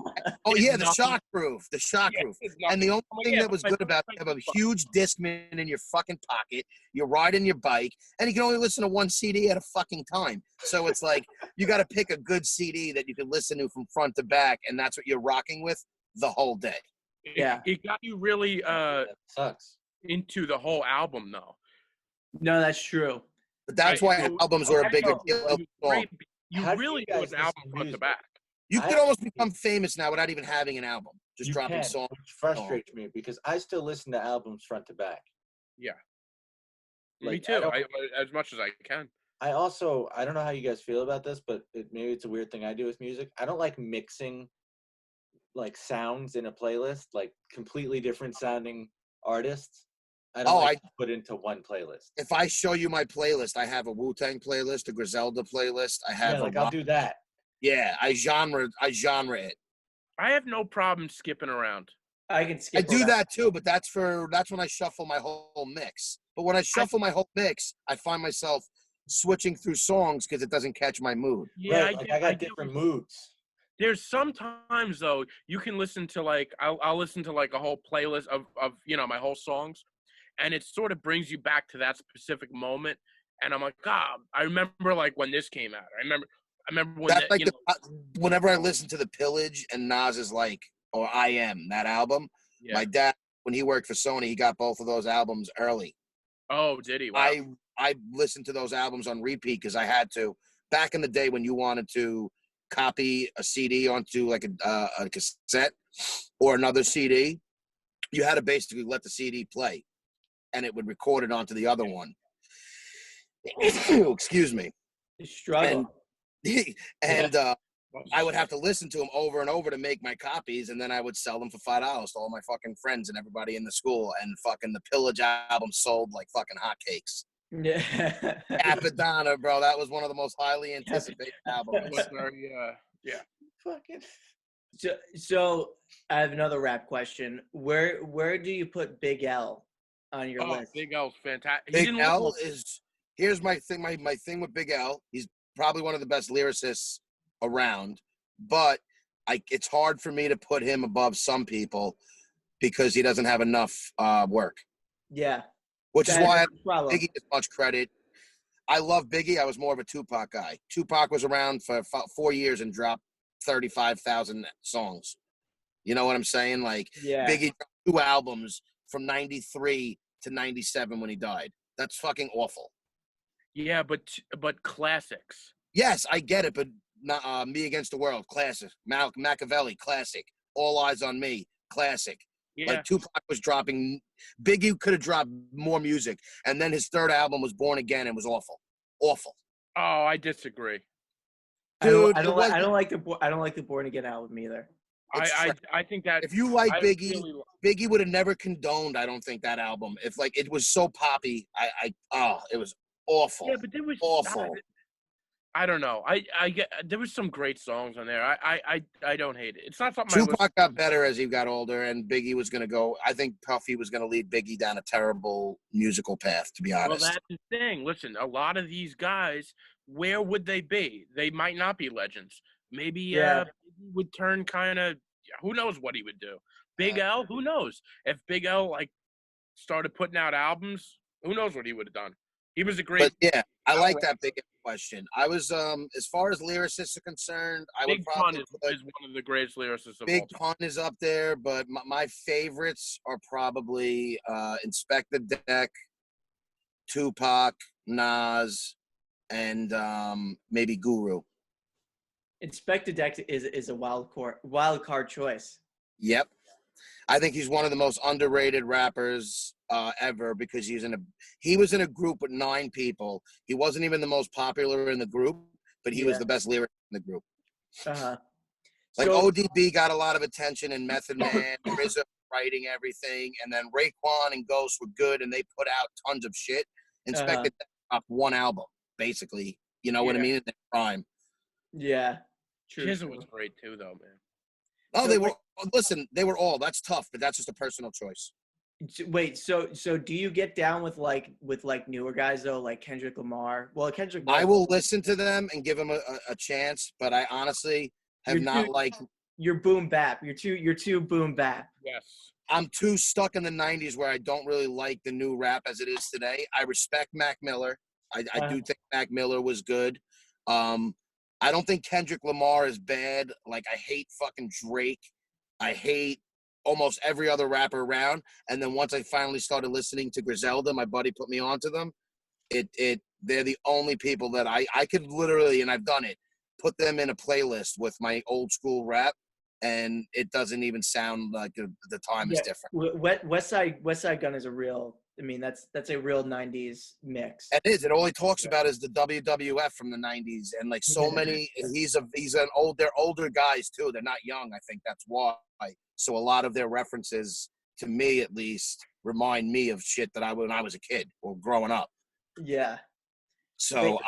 Speaker 3: Oh
Speaker 2: It's
Speaker 3: yeah, the
Speaker 2: nothing.
Speaker 3: shockproof, the shockproof.
Speaker 2: It's
Speaker 3: And the only
Speaker 2: I'm like,
Speaker 3: thing
Speaker 2: yeah,
Speaker 3: that was
Speaker 2: but
Speaker 3: good about it, you have a huge Discman in your fucking pocket. You're riding your bike, and you can only listen to one CD at a fucking time. So it's like you got to pick a good CD that you can listen to from front to back, and that's what you're rocking with the whole day.
Speaker 4: Yeah.
Speaker 2: It got you really
Speaker 5: That sucks.
Speaker 2: into the whole album though.
Speaker 4: No, that's true.
Speaker 3: But that's
Speaker 2: Right.
Speaker 3: why albums were a bigger
Speaker 2: It
Speaker 3: deal.
Speaker 2: was great. You
Speaker 5: How do you
Speaker 2: really
Speaker 5: guys
Speaker 2: know an
Speaker 5: listen
Speaker 2: album
Speaker 5: to
Speaker 2: front to
Speaker 5: music?
Speaker 2: back.
Speaker 3: You
Speaker 5: I
Speaker 3: could almost
Speaker 5: actually-
Speaker 3: become famous now without even having an album. Just
Speaker 5: You
Speaker 3: dropping
Speaker 5: can,
Speaker 3: songs.
Speaker 5: which frustrates me because I still listen to albums front to back.
Speaker 2: Me
Speaker 5: Like,
Speaker 2: too. As much as I can.
Speaker 5: I don't know how you guys feel about this, but maybe it's a weird thing I do with music. I don't like mixing like sounds in a playlist, like completely different sounding artists. I don't like to put into one playlist.
Speaker 3: If I show you my playlist, I have a Wu-Tang playlist, a Griselda playlist. I have
Speaker 5: I'll do that.
Speaker 3: Yeah, I genre it.
Speaker 2: I have no problem skipping around.
Speaker 4: I can
Speaker 3: I
Speaker 4: skip.
Speaker 3: do
Speaker 4: around.
Speaker 3: that too, but that's when I shuffle my whole mix. But when I shuffle my whole mix, I find myself switching through songs because it doesn't catch my mood.
Speaker 2: Yeah,
Speaker 5: Right, I got different moods.
Speaker 2: There's sometimes though you can listen to like I'll listen to like a whole playlist of my whole songs, and it sort of brings you back to that specific moment. And I'm like, God, I remember like when this came out. I remember when
Speaker 3: That's like whenever I listen to The Pillage and Nas is like, or I Am, that album.
Speaker 2: Yeah.
Speaker 3: My dad, when he worked for Sony, he got both of those albums early.
Speaker 2: Oh, did he? Wow.
Speaker 3: I listened to those albums on repeat because I had to. Back in the day when you wanted to copy a CD onto like a cassette or another CD, you had to basically let the CD play, and it would record it onto the other one. Excuse me.
Speaker 4: Struggle.
Speaker 3: And I would have to listen to them over and over to make my copies, and then I would sell them for $5 to all my fucking friends and everybody in the school. And fucking the Pillage album sold like fucking hotcakes.
Speaker 4: Yeah.
Speaker 3: Apadana, bro, that was one of the most highly anticipated
Speaker 2: It
Speaker 3: albums.
Speaker 2: was very, yeah.
Speaker 5: Fucking.
Speaker 4: So I have another rap question. Where do you put Big L on your list?
Speaker 2: Big L's fantastic.
Speaker 3: Big L is here's my thing. My thing with Big L. He's probably one of the best lyricists around, but it's hard for me to put him above some people because he doesn't have enough work.
Speaker 4: Yeah.
Speaker 3: Which is why I
Speaker 4: problem.
Speaker 3: Biggie gets much credit. I love Biggie. I was more of a Tupac guy. Tupac was around for 4 years and dropped 35,000 songs. You know what I'm saying? Like Biggie dropped 2 albums from 93 to 97 when he died. That's fucking awful.
Speaker 2: Yeah, but classics.
Speaker 3: Yes, I get it, but not, Me Against the World, classic. Machiavelli, classic. All Eyes on Me, classic.
Speaker 2: Yeah.
Speaker 3: Like Tupac was dropping. Biggie could have dropped more music, and then his third album was Born Again and was awful. Awful.
Speaker 2: Oh, I disagree.
Speaker 3: Dude,
Speaker 4: I don't like the Born Again album either.
Speaker 2: I think that
Speaker 3: if you like Biggie,
Speaker 2: really,
Speaker 3: Biggie would have never condoned, I don't think, that album. If like it was so poppy, it was awful.
Speaker 2: yeah, but there was
Speaker 3: awful.
Speaker 2: I don't know. I get there was some great songs on there. I don't hate it. It's not something
Speaker 3: Tupac got better as he got older, and Biggie was gonna go. I think Puffy was gonna lead Biggie down a terrible musical path, to be honest.
Speaker 2: Well, that's the thing. Listen, a lot of these guys, where would they be? They might not be legends. Maybe Biggie would turn kind of. Who knows what he would do? Big L, who knows? If Big L like started putting out albums, who knows what he would have done? He was a
Speaker 3: But
Speaker 2: great
Speaker 3: yeah, I like
Speaker 2: outright.
Speaker 3: that big question. I was as far as lyricists are concerned, I would
Speaker 2: Big Pun
Speaker 3: probably
Speaker 2: is
Speaker 3: put
Speaker 2: one of the greatest lyricists of
Speaker 3: Big
Speaker 2: all time.
Speaker 3: Pun is up there, but my favorites are probably Inspector Deck, Tupac, Nas, and maybe Guru.
Speaker 4: Inspector Deck is a wild card choice.
Speaker 3: Yep. I think he's one of the most underrated rappers ever because he was in a group with 9 people. He wasn't even the most popular in the group, but he was the best lyricist in the group.
Speaker 4: Uh-huh.
Speaker 3: Like
Speaker 4: So,
Speaker 3: ODB got a lot of attention, and Method Man, RZA writing everything, and then Raekwon and Ghost were good, and they put out tons of shit. Inspector Deck dropped one album, basically. You know what I mean? In their prime.
Speaker 4: yeah. True.
Speaker 2: Chizza was great too, though, man.
Speaker 3: Oh,
Speaker 4: So
Speaker 3: they were. Listen, they were all. That's tough, but that's just a personal choice.
Speaker 4: Wait, so do you get down with newer guys though, like Kendrick Lamar? Well, Kendrick Lamar.
Speaker 3: I will listen to them and give them a chance, but I honestly have not liked.
Speaker 4: You're boom bap. You're too boom bap.
Speaker 2: Yes.
Speaker 3: I'm too stuck in the 90s where I don't really like the new rap as it is today. I respect Mac Miller. I do think Mac Miller was good. I don't think Kendrick Lamar is bad. Like, I hate fucking Drake. I hate almost every other rapper around. And then once I finally started listening to Griselda, my buddy put me onto them. They're the only people that I could literally, and I've done it, put them in a playlist with my old school rap, and it doesn't even sound like the time is different.
Speaker 4: West Side Gun is a real. I mean, that's a real '90s mix.
Speaker 3: It is. It all he talks about is the WWF from the '90s, and like so many. They're older guys too. They're not young. I think that's why. So a lot of their references, to me at least, remind me of shit that when I was a kid or growing up.
Speaker 4: Yeah.
Speaker 3: So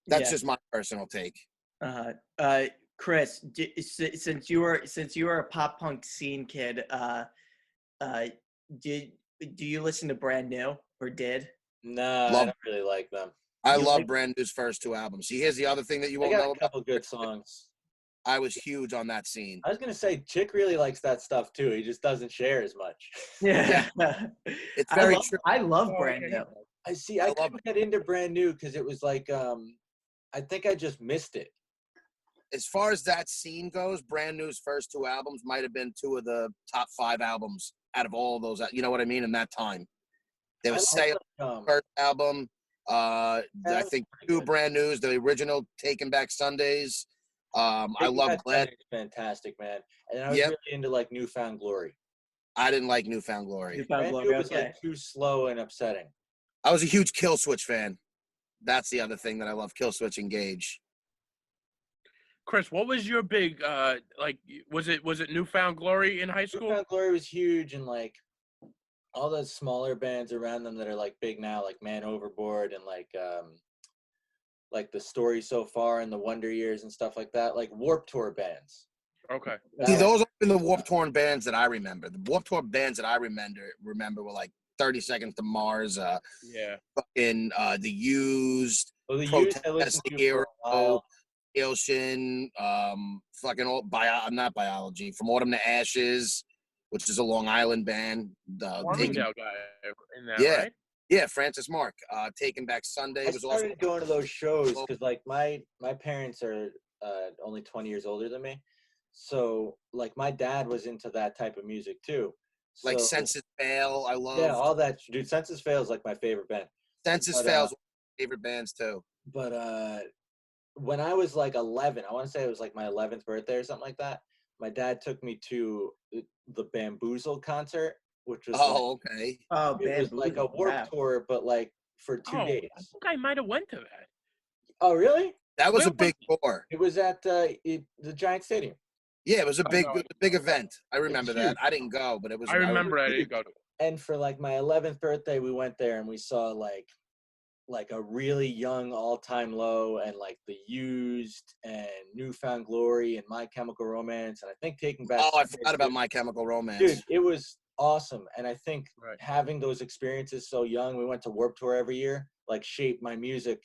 Speaker 3: that's just my personal take.
Speaker 4: Chris, since you were a pop punk scene kid, do you listen to Brand New or did?
Speaker 5: No, I don't really like them.
Speaker 3: I love Brand New's first 2 albums. See, here's the other thing that you won't know
Speaker 5: about. A couple good songs.
Speaker 3: I was huge on that scene.
Speaker 5: I was gonna say, Chick really likes that stuff too. He just doesn't share as much.
Speaker 4: Yeah.
Speaker 3: It's very true.
Speaker 4: I love Brand New.
Speaker 5: I couldn't get into Brand New because it was like, I think I just missed it.
Speaker 3: As far as that scene goes, Brand New's first 2 albums might have been 2 of the top 5 albums out of all of those. You know what I mean? In that time, there was first album. I think 2 Brand News, the original Taking Back Sundays. I love Glad.
Speaker 5: Fantastic, man. And I was really into like Newfound Glory.
Speaker 3: I didn't like Newfound Glory.
Speaker 5: Brand New was like too slow and upsetting.
Speaker 3: I was a huge Killswitch fan. That's the other thing that I love, Killswitch Engage.
Speaker 2: Chris, what was your big was it Newfound Glory in high school?
Speaker 5: Newfound Glory was huge, and like all those smaller bands around them that are like big now, like Man Overboard and like the Story So Far and the Wonder Years and stuff like that, like Warped Tour bands.
Speaker 2: Okay.
Speaker 3: See, those are the Warped Tour bands that I remember. The Warped Tour bands that I remember were like 30 Seconds to Mars, fucking The Used, Protest Hero, Ocean, fucking not Biology, From Autumn to Ashes, which is a Long Island band.
Speaker 2: Guy in that, right?
Speaker 3: Yeah, Francis Mark. Taking Back Sunday was also.
Speaker 5: I started going to those shows because like my parents are only 20 years older than me, so like my dad was into that type of music too.
Speaker 3: Like Census Fail, I love.
Speaker 5: Yeah, all that, dude. Census Fail is like my favorite band.
Speaker 3: Census Fail is one of my favorite bands too.
Speaker 5: But when I was like 11, I want to say it was like my 11th birthday or something like that, my dad took me to the Bamboozled concert, which was
Speaker 3: okay.
Speaker 4: Oh,
Speaker 5: it was like a Warped Tour, but like for 2 days.
Speaker 2: I think I might have went to that.
Speaker 5: Oh, really?
Speaker 3: That was a big tour.
Speaker 5: It was at the Giant Stadium.
Speaker 3: Yeah, it was a big event. I remember that. I didn't go, but it was.
Speaker 2: I remember I didn't go to it.
Speaker 5: And for like my 11th birthday, we went there and we saw like a really young All Time Low and like The Used and Newfound Glory and My Chemical Romance and I think Taking Back.
Speaker 3: Oh, I forgot about My Chemical Romance.
Speaker 5: Dude, it was awesome. And I think having those experiences so young, we went to Warped Tour every year, like shaped my music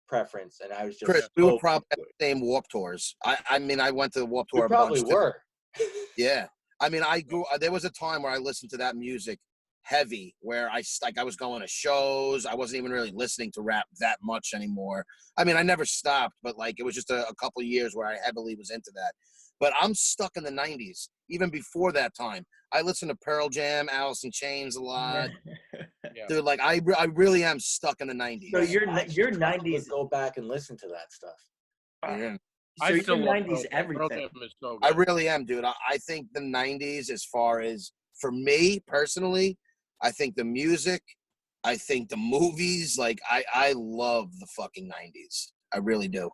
Speaker 5: preference. And I was just
Speaker 3: Chris, we were probably at the same Warped Tours. I mean, I went to the Warped Tour.
Speaker 5: We probably were.
Speaker 3: Yeah. I mean, there was a time where I listened to that music heavy, where I was going to shows. I wasn't even really listening to rap that much anymore. I mean, I never stopped, but like it was just a couple of years where I heavily was into that. But I'm stuck in the 90s. Even before that time, I listened to Pearl Jam, Alice in Chains a lot.
Speaker 2: Yeah.
Speaker 3: Dude, like I really am stuck in the 90s.
Speaker 4: So your
Speaker 5: Actually,
Speaker 4: 90s.
Speaker 5: go back and listen to that stuff.
Speaker 3: Yeah.
Speaker 4: So
Speaker 2: I
Speaker 4: your
Speaker 2: still love
Speaker 4: 90s
Speaker 2: Pearl Jam. Pearl
Speaker 4: everything.
Speaker 2: Jam is so
Speaker 3: I
Speaker 2: good.
Speaker 3: really am, dude. I think the 90s, as far as for me personally, I think the music, I think the movies, like I love the fucking 90s. I really do.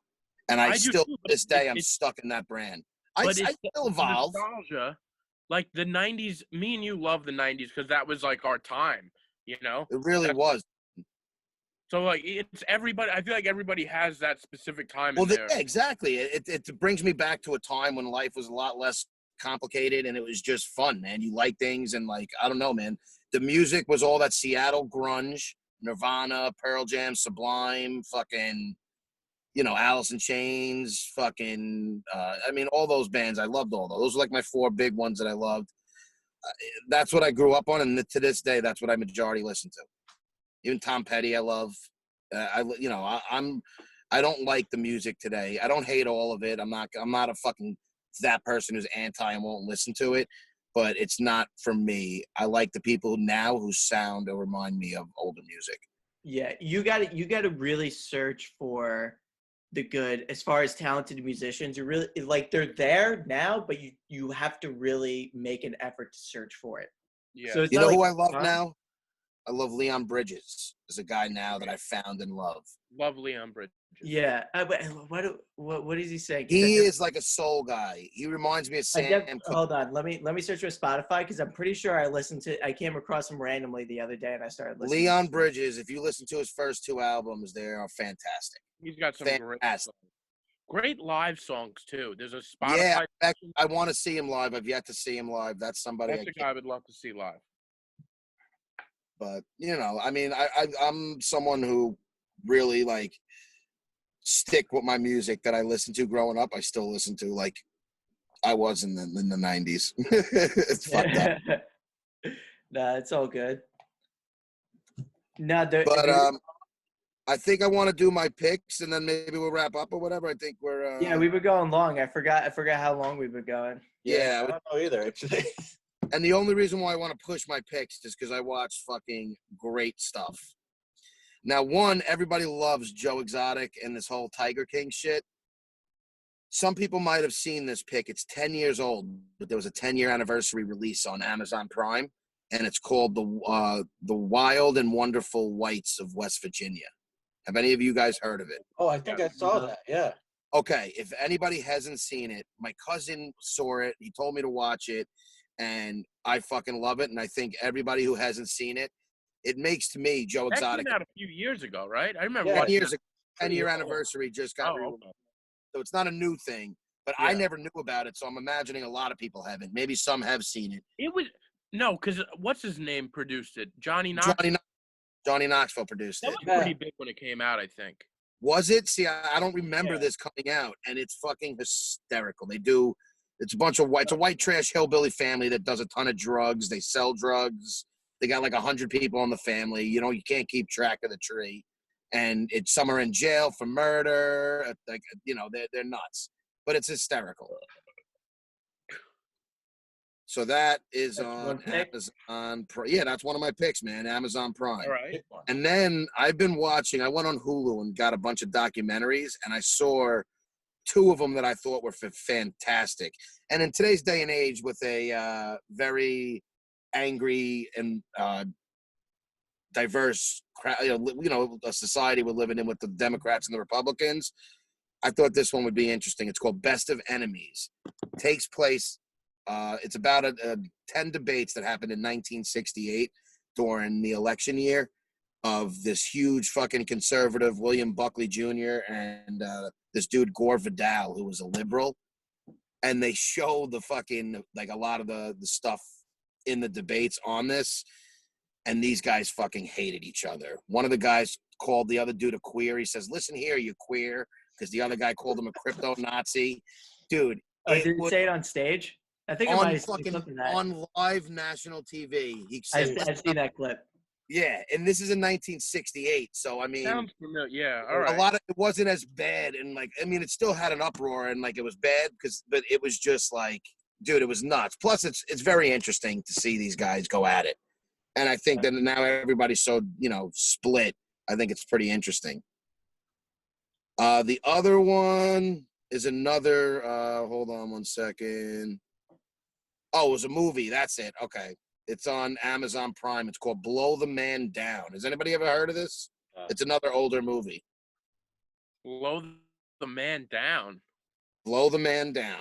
Speaker 3: And I
Speaker 2: do
Speaker 3: still,
Speaker 2: too,
Speaker 3: to
Speaker 2: but
Speaker 3: this day, I'm
Speaker 2: it's
Speaker 3: stuck in that brand. I
Speaker 2: but it's
Speaker 3: still evolve.
Speaker 2: nostalgia. Like the 90s, me and you love the 90s because that was like our time, you know?
Speaker 3: It really was.
Speaker 2: So like it's everybody. I feel like everybody has that specific time
Speaker 3: Well,
Speaker 2: in there.
Speaker 3: yeah, exactly. It brings me back to a time when life was a lot less complicated and it was just fun, man. You like things and like, I don't know, man. The music was all that Seattle grunge, Nirvana, Pearl Jam, Sublime, fucking, Alice in Chains, fucking, I mean, all those bands. I loved all those. Those were like my 4 big ones that I loved. That's what I grew up on, and to this day, that's what I majority listen to. Even Tom Petty, I love. I don't like the music today. I don't hate all of it. I'm not a fucking that person who's anti and won't listen to it, but it's not for me. I like the people now who sound or remind me of older music.
Speaker 4: Yeah, you got to really search for the good as far as talented musicians. You really like they're there now, but you have to really make an effort to search for it.
Speaker 2: Yeah.
Speaker 4: So it's
Speaker 3: You
Speaker 4: not
Speaker 3: know who
Speaker 4: like,
Speaker 3: I love now? I love Leon Bridges. There's a guy now that I found and love.
Speaker 2: Love Leon Bridges.
Speaker 4: Yeah, but what is he saying? 'Cause
Speaker 3: He is like a soul guy. He reminds me of Sam Cooke.
Speaker 4: hold on, let me search for Spotify because I'm pretty sure I came across him randomly the other day and I started listening.
Speaker 3: Leon Bridges, if you listen to his first 2 albums, they are fantastic.
Speaker 2: He's got some
Speaker 3: Fantastic.
Speaker 2: great live songs too. There's a Spotify.
Speaker 3: Yeah, I want to see him live. I've yet to see him live. That's somebody
Speaker 2: That's a guy I would love to see live.
Speaker 3: But I mean, I'm someone who really like stick with my music that I listened to growing up. I still listen to like I was in the 90s. It's fucked up.
Speaker 4: Nah, it's all good. No,
Speaker 3: But I think I want to do my picks and then maybe we'll wrap up or whatever. I think we're
Speaker 4: yeah, we were going long. I forgot how long we've been going.
Speaker 3: yeah.
Speaker 5: I don't know either, actually.
Speaker 3: And the only reason why I want to push my picks is because I watched fucking great stuff. Now, one, everybody loves Joe Exotic and this whole Tiger King shit. Some people might have seen this pick. It's 10 years old, but there was a 10-year anniversary release on Amazon Prime, and it's called The Wild and Wonderful Whites of West Virginia. Have any of you guys heard of it?
Speaker 5: Oh, I think I saw that. Yeah.
Speaker 3: Okay, if anybody hasn't seen it, my cousin saw it. He told me to watch it, and I fucking love it. And I think everybody who hasn't seen it, it makes to me Joe
Speaker 2: That
Speaker 3: Exotic.
Speaker 2: came out a few years ago, right? I remember
Speaker 3: 10
Speaker 2: watching
Speaker 3: years
Speaker 2: that.
Speaker 3: ago, 10-year anniversary just got released.
Speaker 2: Okay.
Speaker 3: So it's not a new thing, but
Speaker 2: Yeah.
Speaker 3: I never knew about it. So I'm imagining a lot of people haven't. Maybe some have seen it.
Speaker 2: It was because what's his name produced it? Johnny Knoxville.
Speaker 3: Johnny Knoxville produced
Speaker 2: That
Speaker 3: it.
Speaker 2: was pretty big when it came out, I think.
Speaker 3: Was it? See, I don't remember
Speaker 2: Yeah.
Speaker 3: this coming out, and it's fucking hysterical. It's a bunch of it's a white trash hillbilly family that does a ton of drugs. They sell drugs. They got like 100 people in the family. You can't keep track of the tree. And some are in jail for murder. Like, they're nuts. But it's hysterical. So that is on Amazon Prime. Yeah, that's one of my picks, man. Amazon Prime.
Speaker 2: All right.
Speaker 3: And then I went on Hulu and got a bunch of documentaries, and I saw 2 of them that I thought were fantastic. And in today's day and age, with a very angry and diverse, a society we're living in with the Democrats and the Republicans, I thought this one would be interesting. It's called Best of Enemies. Takes place. It's about 10 debates that happened in 1968 during the election year of this huge fucking conservative William Buckley Jr. and this dude Gore Vidal, who was a liberal. And they show the fucking, like, a lot of the stuff in the debates on this. And these guys fucking hated each other. One of the guys called the other dude a queer. He says, "Listen here, you queer," because the other guy called him a crypto Nazi. Dude.
Speaker 4: Did he say it on stage? I think I
Speaker 3: on
Speaker 4: might have seen
Speaker 3: fucking
Speaker 4: something of that.
Speaker 3: on live national TV. He said,
Speaker 4: I've seen that clip.
Speaker 3: yeah, and this is in 1968. So I mean,
Speaker 2: Sounds familiar. Yeah. All
Speaker 3: a
Speaker 2: right.
Speaker 3: lot of it wasn't as bad, and like I mean, it still had an uproar, and like it was bad but it was just like, dude, it was nuts. Plus, it's very interesting to see these guys go at it, and I think that now everybody's so split. I think it's pretty interesting. The other one is another. Hold on one second. Oh, it was a movie. That's it. Okay. It's on Amazon Prime. It's called Blow the Man Down. Has anybody ever heard of this? It's another older movie.
Speaker 2: Blow the man down.
Speaker 3: Blow the Man Down.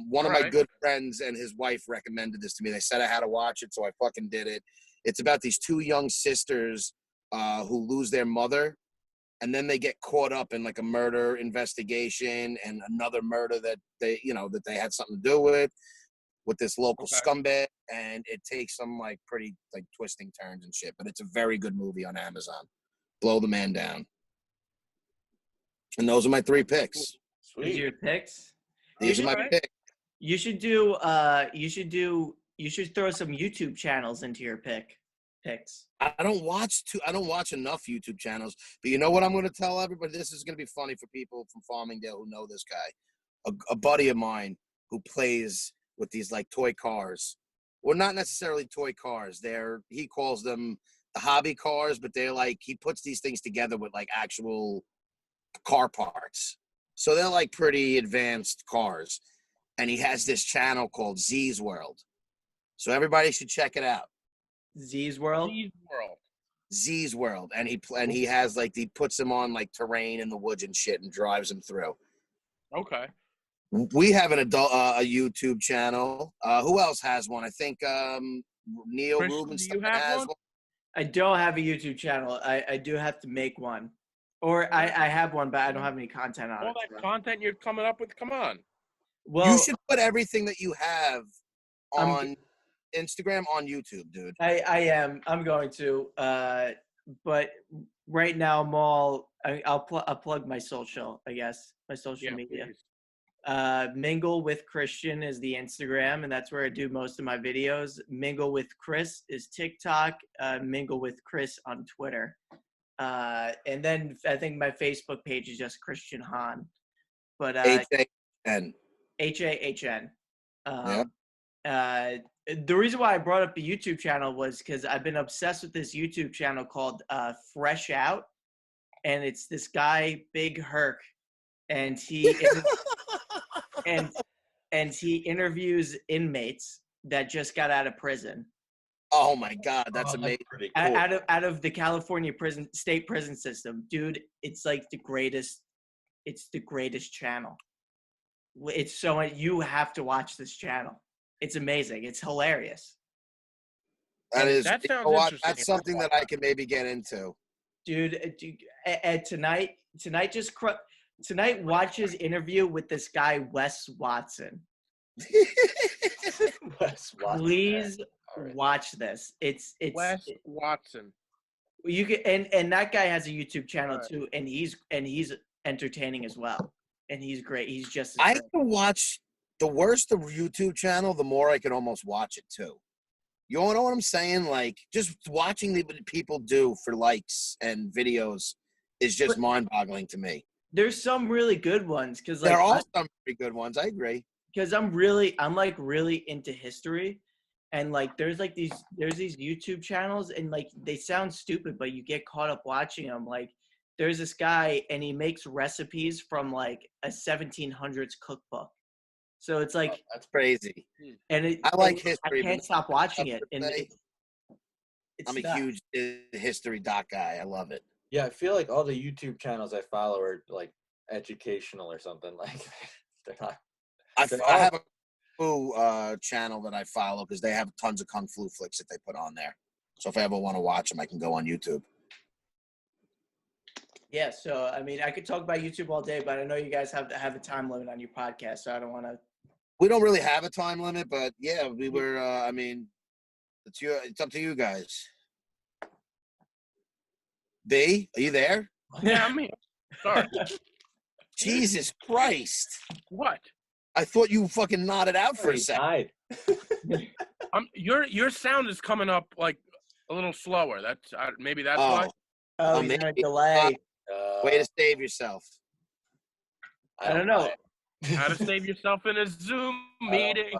Speaker 3: One of my
Speaker 2: Alright.
Speaker 3: good friends and his wife recommended this to me. They said I had to watch it, so I fucking did it. It's about these two young sisters who lose their mother, and then they get caught up in like a murder investigation and another murder that they had something to do with this local scumbag, and it takes some like pretty like twisting turns and shit. But it's a very good movie on Amazon. Blow the Man Down. And those are my 3 picks.
Speaker 4: These are
Speaker 5: Sweet.
Speaker 4: your picks.
Speaker 3: These are my
Speaker 2: Alright.
Speaker 3: picks.
Speaker 4: You should throw some YouTube channels into your picks.
Speaker 3: I don't watch enough YouTube channels, but you know what I'm going to tell everybody? This is going to be funny for people from Farmingdale who know this guy. A buddy of mine who plays with these like toy cars, or not necessarily toy cars. He calls them the hobby cars, but they're like, he puts these things together with like actual car parts. So they're like pretty advanced cars. And he has this channel called Z's World. So everybody should check it out.
Speaker 4: Z's World.
Speaker 3: Z's World. And he has like, he puts them on like terrain in the woods and shit and drives them through.
Speaker 2: Okay.
Speaker 3: We have a YouTube channel. Who else has one? I think Neil
Speaker 2: Christian,
Speaker 3: Rubenstein
Speaker 2: do you have
Speaker 3: has
Speaker 2: one?
Speaker 3: one.
Speaker 4: I don't have a YouTube channel. I do have to make one. Or I have one, but I don't have any content on
Speaker 2: All
Speaker 4: it.
Speaker 2: that content you're coming up with, come on.
Speaker 4: Well,
Speaker 3: You should put everything that you have
Speaker 4: I'm-
Speaker 3: on Instagram on YouTube, dude.
Speaker 4: I'm going to. But right now I'll plug my social, I guess. My social media.
Speaker 2: Please.
Speaker 4: Mingle with Christian is the Instagram, and that's where I do most of my videos. Mingle with Chris is TikTok. Mingle with Chris on Twitter. And then I think my Facebook page is just Christian Hahn. But
Speaker 3: H-A-N.
Speaker 4: Hahn. The reason why I brought up the YouTube channel was because I've been obsessed with this YouTube channel called Fresh Out, and it's this guy, Big Herc, and he and he interviews inmates that just got out of prison.
Speaker 3: Oh my God, that's amazing.
Speaker 5: Pretty cool.
Speaker 4: Out of the California state prison system, dude. It's like the greatest. It's the greatest channel. It's so you have to watch this channel. It's amazing. It's hilarious.
Speaker 3: That
Speaker 2: sounds interesting.
Speaker 3: That's something that I can maybe get into.
Speaker 4: Dude, tonight watch his interview with this guy Wes Watson.
Speaker 5: Wes Watson.
Speaker 4: Please
Speaker 5: Alright.
Speaker 4: watch this. It's
Speaker 2: Wes Watson.
Speaker 4: you can and that guy has a YouTube channel
Speaker 2: Right.
Speaker 4: too, and he's entertaining as well. And he's great. He's just as
Speaker 3: I
Speaker 4: great.
Speaker 3: can watch the worse the YouTube channel, the more I can almost watch it too. You know what I'm saying? Like just watching what people do for likes and videos is just mind-boggling to me.
Speaker 4: There's some really good ones because
Speaker 3: There are some pretty good ones. I agree.
Speaker 4: because I'm like really into history, and like there's these YouTube channels, and like they sound stupid, but you get caught up watching them. Like there's this guy, and he makes recipes from like a 1700s cookbook. So it's like,
Speaker 3: That's crazy.
Speaker 4: and it,
Speaker 3: I like
Speaker 4: and
Speaker 3: history,
Speaker 4: I
Speaker 3: but
Speaker 4: can't stop watching it. And
Speaker 3: say,
Speaker 4: it's
Speaker 3: I'm a
Speaker 4: nuts.
Speaker 3: huge history doc guy. I love it.
Speaker 5: Yeah, I feel like all the YouTube channels I follow are like educational or something. Like they're not.
Speaker 3: I have a Kung Fu channel that I follow because they have tons of Kung Fu flicks that they put on there. So if I ever want to watch them, I can go on YouTube.
Speaker 4: Yeah, so I mean, I could talk about YouTube all day, but I know you guys have a time limit on your podcast, so I don't want to.
Speaker 3: We don't really have a time limit, but yeah, we were. I mean, it's up to you guys. B, are you there?
Speaker 2: Yeah, I'm here. Sorry.
Speaker 3: Jesus Christ!
Speaker 2: What?
Speaker 3: I thought you fucking nodded out for a
Speaker 5: He
Speaker 3: second.
Speaker 5: died.
Speaker 2: Your sound is coming up like a little slower. That's maybe that's why.
Speaker 4: Oh, he's on a
Speaker 3: maybe.
Speaker 4: delay.
Speaker 3: Way to save yourself.
Speaker 4: I don't know.
Speaker 2: How to save yourself in a Zoom meeting.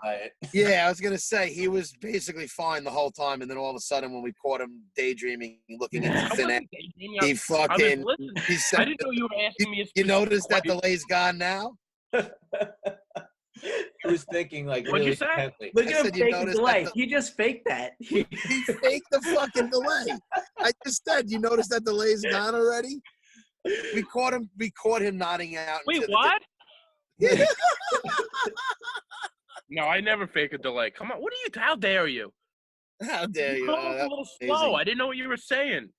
Speaker 3: Yeah, I was gonna say he was basically fine the whole time, and then all of a sudden, when we caught him daydreaming, looking into
Speaker 2: I
Speaker 3: thin air,
Speaker 2: wasn't daydreaming.
Speaker 3: he
Speaker 2: I was
Speaker 3: fucking.
Speaker 2: listening.
Speaker 3: He
Speaker 2: I
Speaker 3: said,
Speaker 2: didn't know you were asking me.
Speaker 3: "You notice that
Speaker 2: question.
Speaker 3: delay's gone now."
Speaker 5: He was thinking like
Speaker 2: What'd you
Speaker 5: really
Speaker 2: say?
Speaker 5: intently.
Speaker 4: Look
Speaker 3: I
Speaker 4: at him
Speaker 3: said you
Speaker 4: fake a
Speaker 3: noticed
Speaker 4: delay.
Speaker 3: that
Speaker 4: He just faked that.
Speaker 3: He faked the fucking delay. I just said, "You notice that delay's gone already?" We caught him. We caught him nodding out.
Speaker 2: Wait,
Speaker 3: into the
Speaker 2: what?
Speaker 3: Yeah.
Speaker 2: No, I never fake a delay. Come on, what are you? How dare you?
Speaker 3: How dare you?
Speaker 2: Come
Speaker 3: Oh,
Speaker 2: up a
Speaker 3: that
Speaker 2: little
Speaker 3: was
Speaker 2: slow.
Speaker 3: amazing.
Speaker 2: I didn't know what you were saying.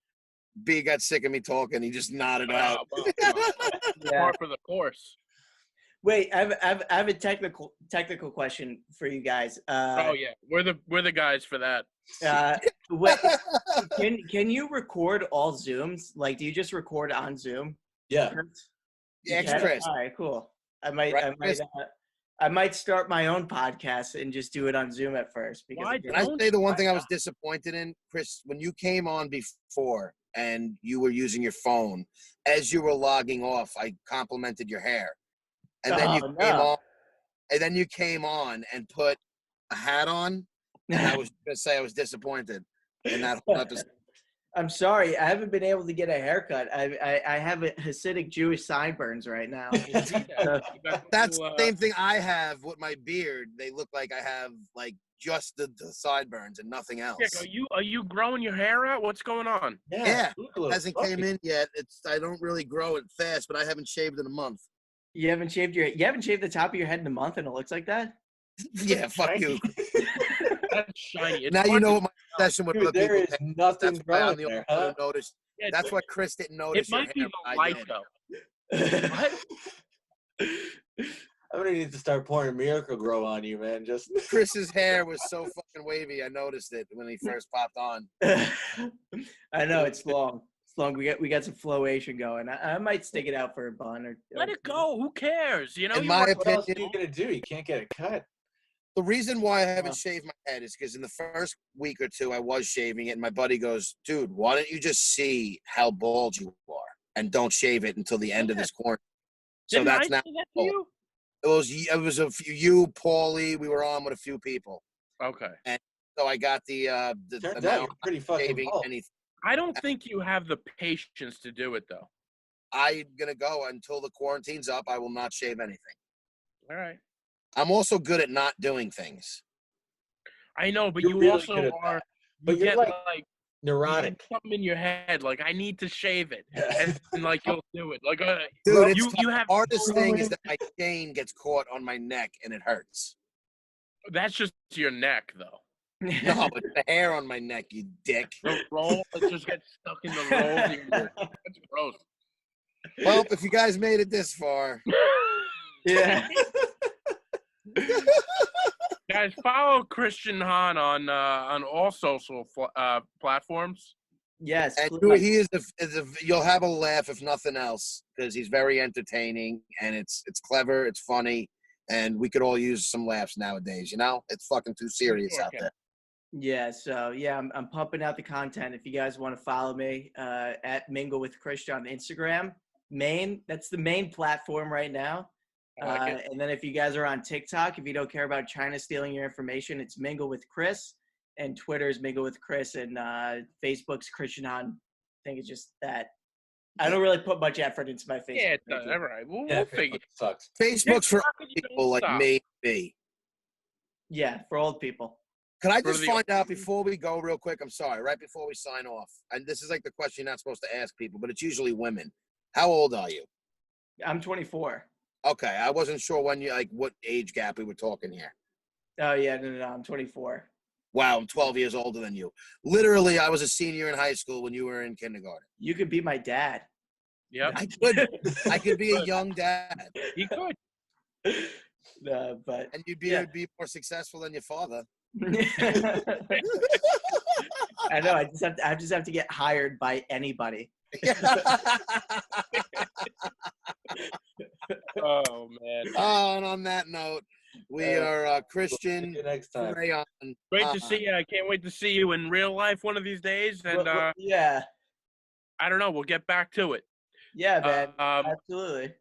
Speaker 3: B got sick of me talking. He just nodded out.
Speaker 2: Well, come on.
Speaker 4: Yeah.
Speaker 2: Par for the course.
Speaker 4: Wait, I have a technical question for you guys.
Speaker 2: Oh yeah, we're the guys for that.
Speaker 4: What, can you record all Zooms? Like, do you just record on Zoom?
Speaker 5: Yeah.
Speaker 3: Yeah,
Speaker 4: Yeah?
Speaker 3: Chris.
Speaker 4: All right, cool. I
Speaker 3: Right, Chris?
Speaker 4: might start my own podcast and just do it on Zoom at first. Because
Speaker 2: Why
Speaker 3: Can I say the one thing I was disappointed in, Chris? When you came on before and you were using your phone, as you were logging off, I complimented your hair, and then you came on and put a hat on, and I was gonna say I was disappointed in that whole episode.
Speaker 4: I'm sorry, I haven't been able to get a haircut. I have a Hasidic Jewish sideburns right now.
Speaker 3: That's the same thing I have with my beard. They look like I have like just the sideburns and nothing else.
Speaker 2: Are you growing your hair out? What's going on?
Speaker 3: Yeah,
Speaker 5: you look a little
Speaker 3: hasn't
Speaker 5: fluffy.
Speaker 3: came in yet. I don't really grow it fast, but I haven't shaved in a month.
Speaker 4: You haven't shaved the top of your head in a month, and it looks like that.
Speaker 3: Yeah, fuck you.
Speaker 2: That's shiny. It's
Speaker 3: Now you
Speaker 2: hard
Speaker 3: know
Speaker 2: to
Speaker 3: what my
Speaker 2: tell.
Speaker 3: obsession with
Speaker 5: Dude,
Speaker 3: other
Speaker 5: there
Speaker 3: people.
Speaker 5: is nothing
Speaker 3: That's why I'm
Speaker 5: growing
Speaker 3: the only
Speaker 5: there,
Speaker 3: one
Speaker 5: huh?
Speaker 3: who noticed.
Speaker 2: Yeah,
Speaker 3: That's why Chris didn't notice.
Speaker 2: It might be
Speaker 3: your
Speaker 2: the
Speaker 3: hair,
Speaker 2: light
Speaker 3: I did.
Speaker 2: though. What?
Speaker 5: I'm gonna need to start pouring Miracle Grow on you, man. Just
Speaker 3: Chris's hair was so fucking wavy. I noticed it when he first popped on.
Speaker 4: I know it's long. It's long. We got some flowation going. I might stick it out for a bun or.
Speaker 2: Let it go. Who cares? You know.
Speaker 3: In
Speaker 2: you
Speaker 3: my
Speaker 2: work-
Speaker 5: what else are
Speaker 3: opinion,
Speaker 5: you gonna do? You can't get it cut.
Speaker 3: the reason why I haven't shaved my head is because in the first week or two I was shaving it, and my buddy goes, "Dude, why don't you just see how bald you are and don't shave it until the end of this quarantine?" So
Speaker 2: Didn't
Speaker 3: that's
Speaker 2: I
Speaker 3: now.
Speaker 2: say that to you?
Speaker 3: It was a few, you, Paulie. We were on with a few people,
Speaker 2: Okay.
Speaker 3: so I got the
Speaker 5: Turns out
Speaker 3: amount
Speaker 5: you're pretty fucking
Speaker 3: shaving
Speaker 5: bald.
Speaker 3: anything.
Speaker 2: I don't think you have the patience to do it though.
Speaker 3: I'm gonna go until the quarantine's up. I will not shave anything.
Speaker 2: All right.
Speaker 3: I'm also good at not doing things.
Speaker 2: I know, but
Speaker 5: You're
Speaker 2: you
Speaker 5: really
Speaker 2: also
Speaker 5: good at
Speaker 2: are.
Speaker 5: that. But
Speaker 2: You
Speaker 5: you're
Speaker 2: get
Speaker 5: like
Speaker 2: like
Speaker 5: neurotic.
Speaker 2: something in your head, like I need to shave it, and like you'll do it. Like
Speaker 3: Dude, it's
Speaker 2: you have
Speaker 3: hardest thing is that my chain gets caught on my neck and it hurts.
Speaker 2: that's just your neck though.
Speaker 3: No, but the hair on my neck, you dick.
Speaker 2: The roll, it just gets stuck in the rolls. That's gross.
Speaker 3: Well, if you guys made it this far,
Speaker 4: Yeah.
Speaker 2: Guys, follow Christian Hahn on all social platforms.
Speaker 4: Yes.
Speaker 3: and
Speaker 4: please.
Speaker 3: he is you'll have a laugh if nothing else because he's very entertaining and it's clever, it's funny, and we could all use some laughs nowadays. You know, it's fucking too serious out there.
Speaker 4: Yeah, so yeah, I'm pumping out the content. If you guys want to follow me, at Mingle with Christian on Instagram, that's the main platform right now.
Speaker 2: I like it.
Speaker 4: And then if you guys are on TikTok, if you don't care about China stealing your information, it's Mingle with Chris, and Twitter's Mingle with Chris, and Facebook's Christian Hahn. I think it's just that. I don't really put much effort into my Facebook.
Speaker 2: Yeah, it
Speaker 4: page.
Speaker 2: does. All right. We'll
Speaker 5: Yeah,
Speaker 2: figure.
Speaker 5: Facebook sucks.
Speaker 3: Facebook's for
Speaker 2: TikTok, you don't
Speaker 3: people like
Speaker 2: stop.
Speaker 3: me.
Speaker 4: Yeah, for old people.
Speaker 3: Can I
Speaker 2: For
Speaker 3: just
Speaker 2: the-
Speaker 3: find out before we go real quick? I'm sorry, right before we sign off. And this is like the question you're not supposed to ask people, but it's usually women. How old are you?
Speaker 4: I'm 24.
Speaker 3: Okay, I wasn't sure when you what age gap we were talking here.
Speaker 4: Oh yeah, no, I'm 24.
Speaker 3: Wow, I'm 12 years older than you. Literally, I was a senior in high school when you were in kindergarten.
Speaker 4: You could be my dad.
Speaker 2: Yep.
Speaker 3: I could be a young dad,
Speaker 2: You could.
Speaker 4: But
Speaker 3: and you'd
Speaker 4: Yeah.
Speaker 3: be more successful than your father.
Speaker 4: I know. I just have to get hired by anybody.
Speaker 2: Oh man.
Speaker 3: And on that note, we are
Speaker 5: See
Speaker 3: Christian
Speaker 5: you next time.
Speaker 3: Crayon.
Speaker 2: Great to see you. I can't wait to see you in real life one of these days. And
Speaker 4: Yeah.
Speaker 2: I don't know. We'll get back to it.
Speaker 4: Yeah, man.
Speaker 2: Um,
Speaker 4: Absolutely.